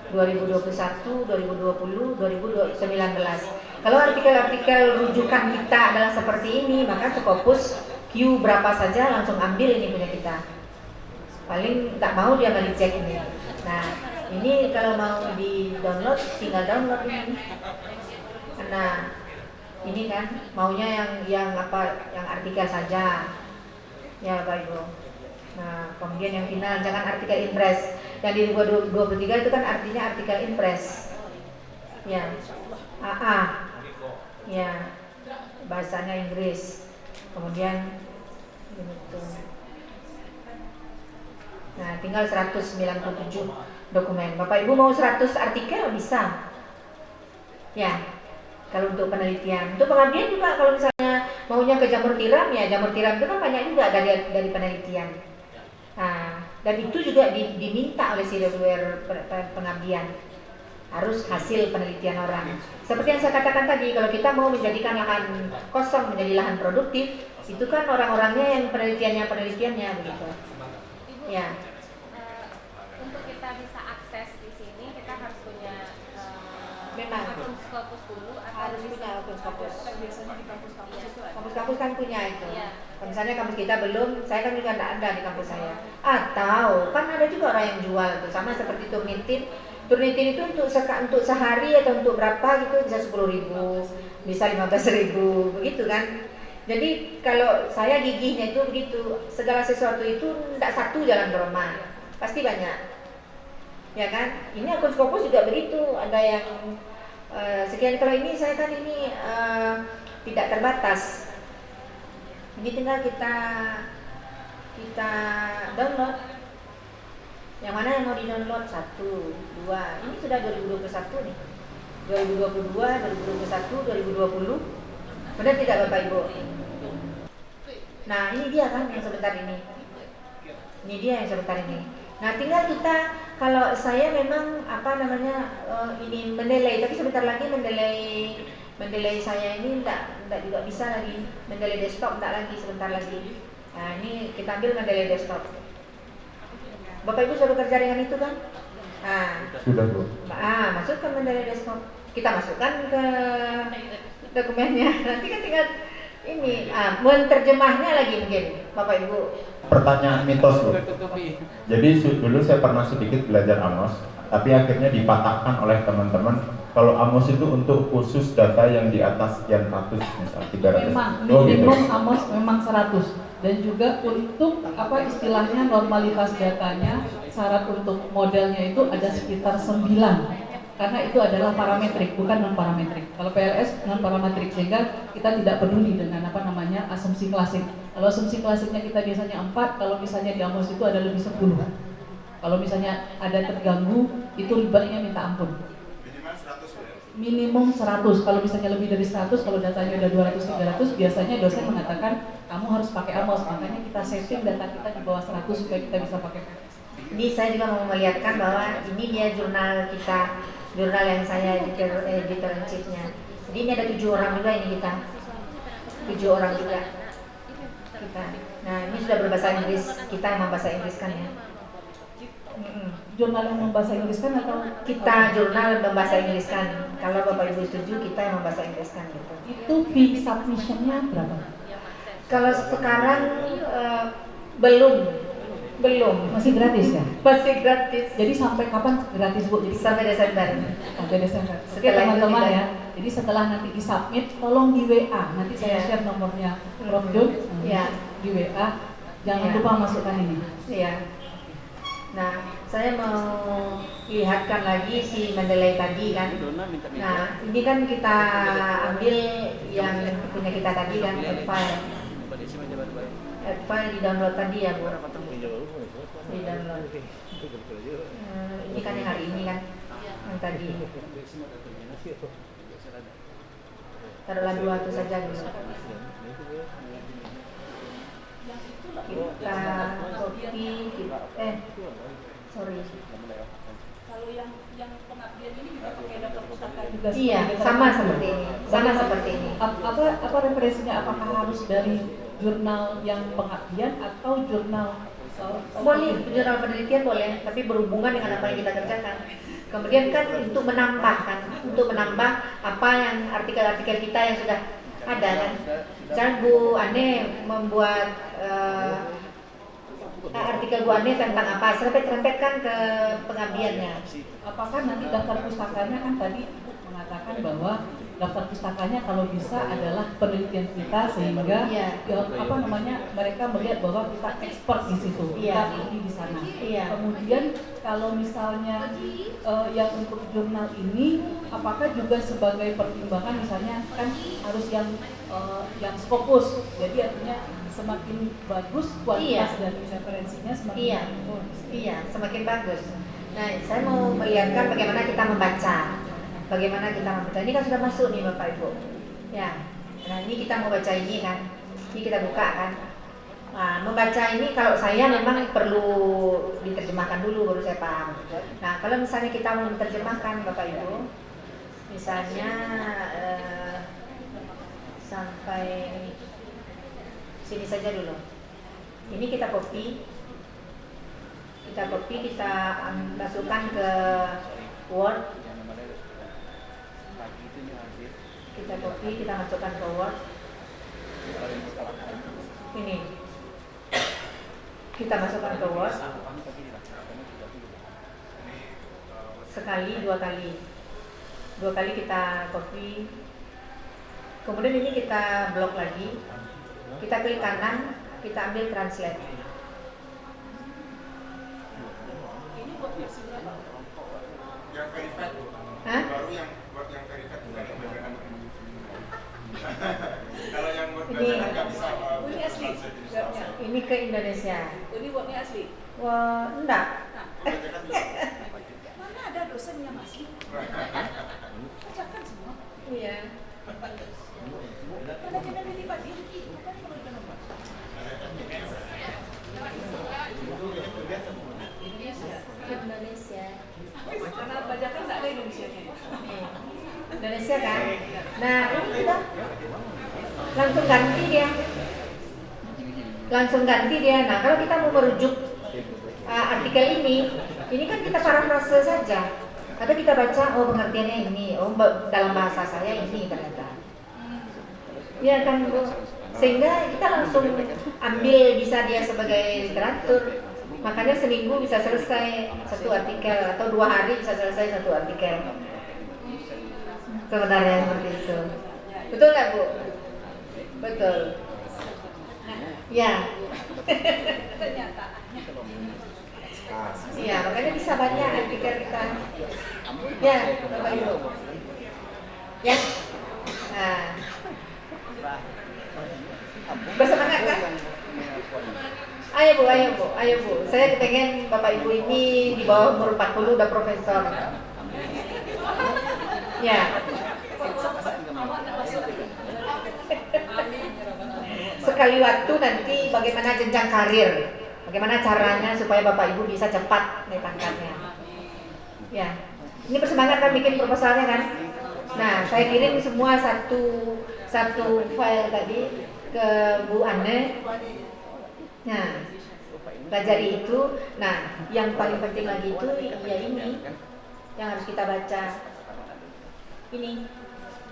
2021, 2020, 2019. Kalau artikel-artikel rujukan kita adalah seperti ini, maka Scopus Q berapa saja langsung ambil ini punya kita. Paling tak mau dia balik cek ini. Nah, ini kalau mau di download, tinggal download ini. Nah, ini kan maunya yang artikel saja, ya Bapak Ibu. Nah, kemudian yang final jangan artikel impress. Yang di 2023 itu kan artinya artikel impress. Ya, AA. Ya, bahasanya Inggris. Kemudian gitu. Nah, tinggal 197 dokumen. Bapak Ibu mau 100 artikel bisa. Ya. Kalau untuk penelitian, untuk pengabdian juga kalau misalnya maunya ke jamur tiram, ya jamur tiram itu kan banyak juga dari penelitian. Nah, dan itu juga diminta oleh CWR pengabdian, harus hasil penelitian orang. Seperti yang saya katakan tadi, kalau kita mau menjadikan lahan kosong menjadi lahan produktif, itu kan orang-orangnya yang penelitiannya begitu. Ya. Untuk kita bisa akses di sini, kita harus punya Memang akun Scopus dulu, harus punya akun Scopus. Biasanya di kampus-kampus itu ada. Kampus-kampus kan punya itu. Iya. Kalau misalnya kampus kita belum, saya kan juga tidak ada di kampus saya. Atau kan ada juga orang yang jual tuh, sama seperti Turnitin Turnitin itu untuk sehari atau untuk berapa gitu, bisa 10.000, bisa 15.000, begitu kan. Jadi kalau saya gigihnya itu begitu, segala sesuatu itu tidak satu jalan ke Roma, pasti banyak, ya kan. Ini akun Scopus juga begitu, ada yang sekian. Kalau ini saya kan ini tidak terbatas, ini tinggal kita download. Yang mana yang mau di-download? 1, 2. Ini sudah 2021 nih. 2022, 2021, 2020. Benar tidak Bapak Ibu? Nah, ini dia kan yang sebentar ini. Ini dia yang sebentar ini. Nah, tinggal kita, kalau saya memang ini mendelay, tapi sebentar lagi mendelay saya ini enggak juga bisa lagi. Mendelay desktop enggak lagi, sebentar lagi. Nah, ini kita ambil mendelay desktop. Bapak Ibu sudah bekerja dengan itu kan? Sudah, Bu. Masukkan mendelay desktop. Kita masukkan ke dokumennya. Nanti kan tinggal ini menerjemahnya lagi mungkin Bapak Ibu. Pertanyaan mitos, Bu. Jadi dulu saya pernah sedikit belajar Amos, tapi akhirnya dipatahkan oleh teman-teman. Kalau Amos itu untuk khusus data yang di atas sekian ratus, misal 300. Memang Gitu. minimum Amos memang 100, dan juga untuk istilahnya normalitas datanya, syarat untuk modelnya itu ada sekitar 9, karena itu adalah parametrik bukan non parametrik. Kalau PLS non parametrik, sehingga kita tidak peduli dengan asumsi klasik. Kalau asumsi klasiknya kita biasanya 4, kalau misalnya di Amos itu ada lebih 10. Kalau misalnya ada terganggu, itu ribetnya minta ampun. Minimum 100. Kalau misalnya lebih dari 100, kalau datanya udah 200-300, biasanya dosen mengatakan kamu harus pakai Amos. Makanya kita setting data kita di bawah 100 supaya kita bisa pakai PLS. Ini saya juga mau melihatkan bahwa ini dia jurnal kita, jurnal yang saya editor in chief-nya. Jadi ini ada 7 orang juga ini kita. 7 orang juga kita. Nah, ini sudah berbahasa Inggris, kita yang membahasa Inggris kan ya. Jurnal yang membahasa Inggris kan atau Kita jurnal membahasa Inggris kan. Kalau Bapak Ibu setuju, kita yang membahasa Inggris kan gitu. itu fee submission-nya berapa? Kalau sekarang belum Masih gratis ya? masih gratis. Jadi sampai kapan gratis, Bu? Jadi Sampai Desember. sampai Desember. Oke Setelah itu teman-teman tidak. ya. Jadi setelah nanti di-submit, tolong di WA. Nanti saya Iya. share nomornya Prof. Jun Iya. di WA. Jangan Iya. lupa masukkan ini. Iya. Nah, saya mau lihatkan lagi si Mendeley tadi kan. Nah, ini kan kita ambil yang punya kita tadi kan, add file. Add file di download tadi ya, Bu. Di download. Ini kan yang hari ini kan, yang tadi. Taruhlah 2 itu saja dulu. Kita copy, sorry. Kalau yang pengabdian ini juga pakai daftar pustaka juga. Iya, sama seperti ini. Sama seperti ini. Apa referensinya? Apakah harus dari jurnal yang pengabdian atau jurnal Boleh, jurnal penelitian boleh, tapi berhubungan dengan apa yang kita kerjakan. Kemudian kan untuk menambah apa yang artikel-artikel kita yang sudah ada kan. Misalnya Bu Ane membuat artikel Bu Ane tentang apa, serempet-serempetkan ke pengabdiannya. Apakah nanti daftar pustakanya, kan tadi Ibu mengatakan bahwa daftar pustakanya kalau bisa adalah penelitian kita, sehingga Iya. mereka melihat bahwa kita expert di situ, kita Iya. ahli di sana. Iya. Kemudian kalau misalnya yang untuk jurnal ini, apakah juga sebagai pertimbangan, misalnya kan harus yang Scopus, jadi artinya semakin bagus kualitas Iya. dari referensinya semakin Iya. bagus. Iya, semakin bagus. Nah, saya mau melihatkan bagaimana kita membaca. Bagaimana kita membaca. Ini kan sudah masuk nih Bapak Ibu. Ya. Nah, ini kita mau baca ini kan. Ini kita buka kan. Nah, membaca ini kalau saya memang perlu diterjemahkan dulu baru saya paham. Nah, kalau misalnya kita mau menerjemahkan Bapak Ibu, misalnya sampai sini saja dulu. Ini kita copy, kita masukkan ke Word. Kita copy, kita masukkan ke Word. Ini kita masukkan ke Word. sekali, dua kali kita copy, kemudian ini kita blok lagi, kita klik kanan, kita ambil translate. Yang verified, Hah? baru yang buat yang verified bukan yang bacakan. Kalau yang buat Ini- bacakan nggak bisa Ini asli, translate jadi webnya. selesai. Ini ke Indonesia. Ini wordnya asli. Wah, enggak. Bacakan bisa. Mana ada dosennya masih? Bacakan semua. Iya. Mana jangan dilipat ini. Bukan kalau kita nomor. Indonesia. Karena bajakan nggak ada Indonesia-nya. Indonesia kan? Nah, ini sudah langsung ganti dia. Nah, kalau kita mau merujuk artikel ini kan kita parafrase saja. Atau kita baca, oh pengertiannya ini, oh dalam bahasa saya ini ternyata. Ya kan, Bu? Sehingga kita langsung ambil bisa dia sebagai literatur. Makanya seminggu bisa selesai satu artikel atau 2 hari bisa selesai satu artikel. Sebenarnya seperti itu. Betul nggak, Bu? Betul. Ya. Iya, makanya bisa banyak artikel kita. Ya, Bapak Ibu. Ya. Nah. Bersemangat kan? Ayo Bu. Saya kepengen Bapak Ibu ini di bawah umur 40 udah profesor. Ya. Sekali waktu nanti bagaimana jenjang karir, bagaimana caranya supaya Bapak Ibu bisa cepat naik pangkatnya. Ya, ini bersemangat kan bikin proposalnya kan? Nah, saya kirim semua satu file tadi ke Bu Anne. Nah, pelajari itu. Nah, yang paling penting lagi itu ya ini yang harus kita baca. Ini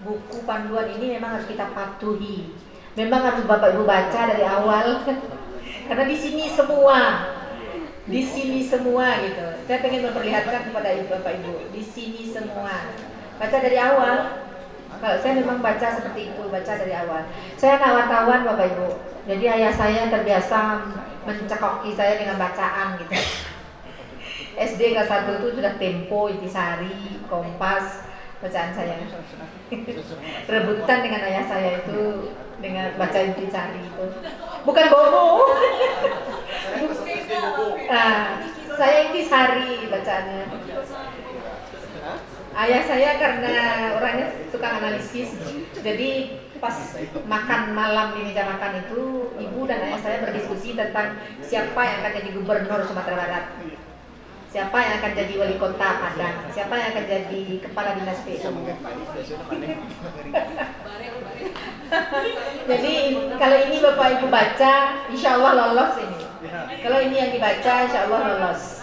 buku panduan ini memang harus kita patuhi. Memang harus Bapak Ibu baca dari awal karena di sini semua gitu. Saya pengen memperlihatkan kepada Ibu Bapak Ibu, di sini semua. Baca dari awal. Kalau saya memang baca seperti itu, baca dari awal. Saya anak wartawan Bapak Ibu. Jadi ayah saya terbiasa mencekoki saya dengan bacaan gitu. SD kelas 1 itu sudah Tempo, Intisari, Kompas, bacaan saya. Rebutan dengan ayah saya itu dengan baca Intisari itu. Bukan Bobo. Nah, saya Intisari bacaannya. Ayah saya karena orangnya tukang analisis, jadi pas makan malam di meja makan itu, ibu dan ayah saya berdiskusi tentang siapa yang akan jadi gubernur Sumatera Barat, siapa yang akan jadi wali kota Padang, siapa yang akan jadi kepala dinas PU. Jadi kalau ini Bapak Ibu baca, insya Allah lolos ini. Kalau ini yang dibaca, insya Allah lolos.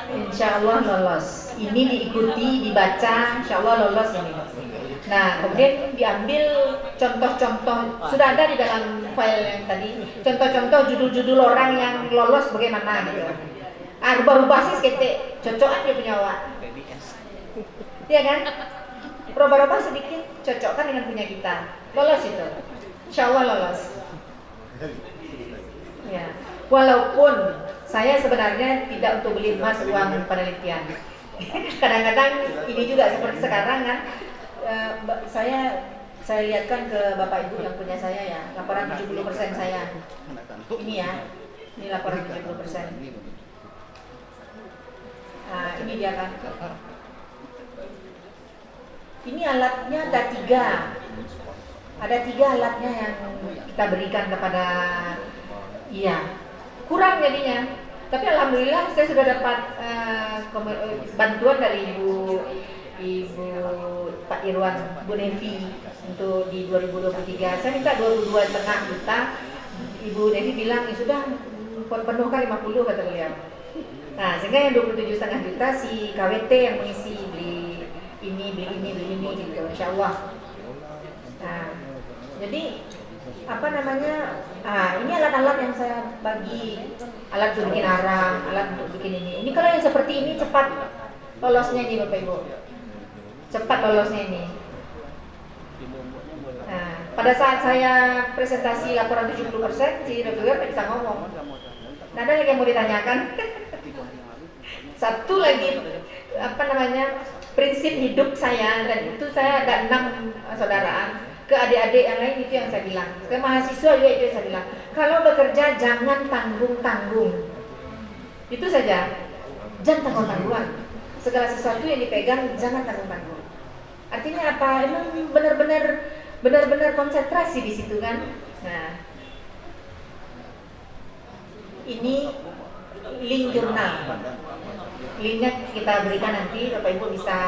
Insya Allah lolos. Ini diikuti, dibaca, insya Allah lolos ini. Nah, kemudian diambil contoh-contoh, sudah ada di dalam file yang tadi, contoh-contoh judul-judul orang yang lolos bagaimana gitu. Rubah-rubah sih ketik, cocokan dia punya awak. Iya kan? Rubah-rubah sedikit, cocokkan dengan punya kita. Lolos itu. Insya Allah lolos. Ya. Walaupun saya sebenarnya tidak untuk beli emas uang penelitian. Kadang-kadang ini juga seperti sekarang kan, saya lihatkan ke Bapak Ibu yang punya saya ya, laporan 70% saya. Ini ya, ini laporan 70%. Nah, ini dia kan. Ini alatnya ada 3. Ada 3 alatnya yang kita berikan kepada, iya. Kurang jadinya, tapi alhamdulillah saya sudah dapat bantuan dari Ibu Pak Irwan Bu Nevi untuk di 2023. Saya minta 22,5 juta. Ibu Nevi bilang ya sudah penuhkan 50 kata beliau. Nah, sehingga yang 27,5 juta si KWT yang mengisi beli ini gitu, insya Allah. Nah, jadi apa namanya? Ini alat-alat yang saya bagi, alat untuk bikin arang, alat untuk bikin ini. Ini kalau yang seperti ini cepat lolosnya ini Bapak Ibu. Cepat lolosnya ini. Nah, pada saat saya presentasi laporan 70%, si reviewer bisa ngomong. Nah, ada lagi yang mau ditanyakan? Satu lagi, prinsip hidup saya, dan itu saya ada 6 saudaraan. Ke adik-adik yang lain itu yang saya bilang. Ke mahasiswa juga itu yang saya bilang. Kalau bekerja jangan tanggung-tanggung. Itu saja. Jangan tanggung-tanggungan. Segala sesuatu yang dipegang jangan tanggung-tanggung. Artinya apa? Emang benar-benar konsentrasi di situ kan. Nah, ini link jurnal. Linknya kita berikan nanti, Bapak Ibu bisa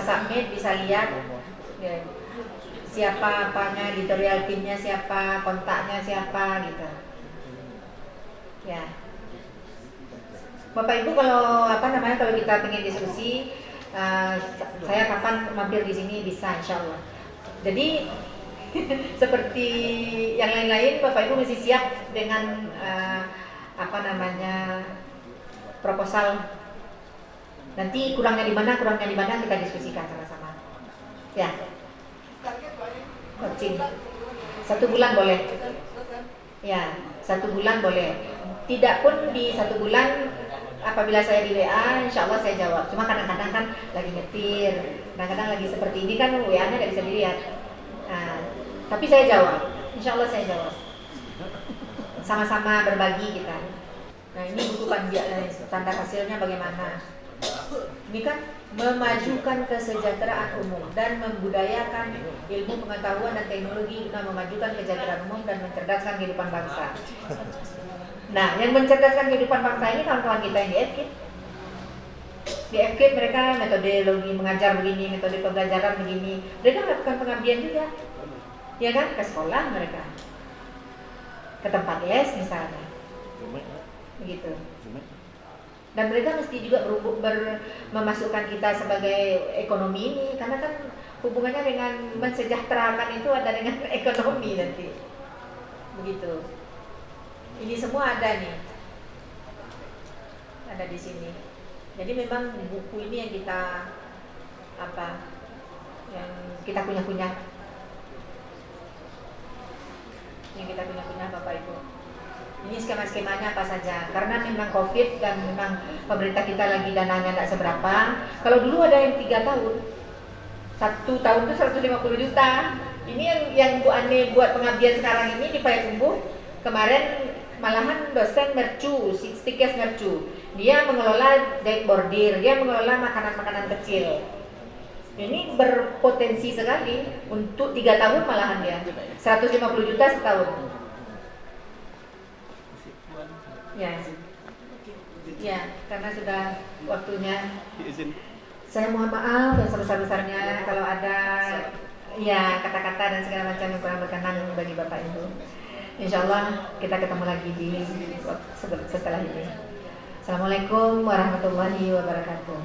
submit, bisa lihat ya, siapa apanya, editorial timnya siapa, kontaknya siapa gitu. Ya, Bapak Ibu kalau kalau kita pengen diskusi, saya kapan mampir di sini bisa, insya Allah. Jadi seperti yang lain-lain, Bapak Ibu mesti siap dengan proposal. Nanti kurangnya di mana kita diskusikan sama-sama. Ya. Coaching. 1 bulan boleh. Ya, 1 bulan boleh. Tidak pun di 1 bulan, apabila saya di WA, insya Allah saya jawab. Cuma kadang-kadang kan lagi nyetir, kadang-kadang lagi seperti ini kan WA-nya tidak bisa dilihat. Nah, tapi saya jawab. Insya Allah saya jawab. Sama-sama berbagi kita. Nah, ini buku standar hasilnya bagaimana? Ini kan memajukan kesejahteraan umum dan membudayakan ilmu pengetahuan dan teknologi guna memajukan kesejahteraan umum dan mencerdaskan kehidupan bangsa. Nah, yang mencerdaskan kehidupan bangsa ini kawan-kawan kita yang di FKIP. Di FKIP mereka metodologi mengajar begini, metode pembelajaran begini. Mereka melakukan pengabdian juga. Ya kan? Ke sekolah mereka. Ke tempat les misalnya. Begitu. Dan mereka mesti juga memasukkan kita sebagai ekonomi ini, karena kan hubungannya dengan mensejahterakan itu ada dengan ekonomi nanti. Begitu. Ini semua ada nih. Ada di sini. Jadi memang buku ini yang kita punya. Yang kita punya Bapak Ibu. Ini skema-skemanya apa saja, karena memang COVID dan memang pemerintah kita lagi dananya tidak seberapa. Kalau dulu ada yang 3 tahun, 1 tahun itu 150 juta. Ini yang Bu Ane buat pengabdian sekarang ini di Payakumbuh. Kemarin malahan dosen mercu, Stikes mercu. Dia mengelola jahit bordir, dia mengelola makanan-makanan kecil. Ini berpotensi sekali untuk 3 tahun malahan dia, 150 juta setahun. Ya, karena sudah waktunya. Saya mohon maaf yang sebesar-besarnya kalau ada kata-kata dan segala macam yang kurang berkenan bagi Bapak Ibu. Insya Allah kita ketemu lagi di setelah ini. Assalamualaikum warahmatullahi wabarakatuh.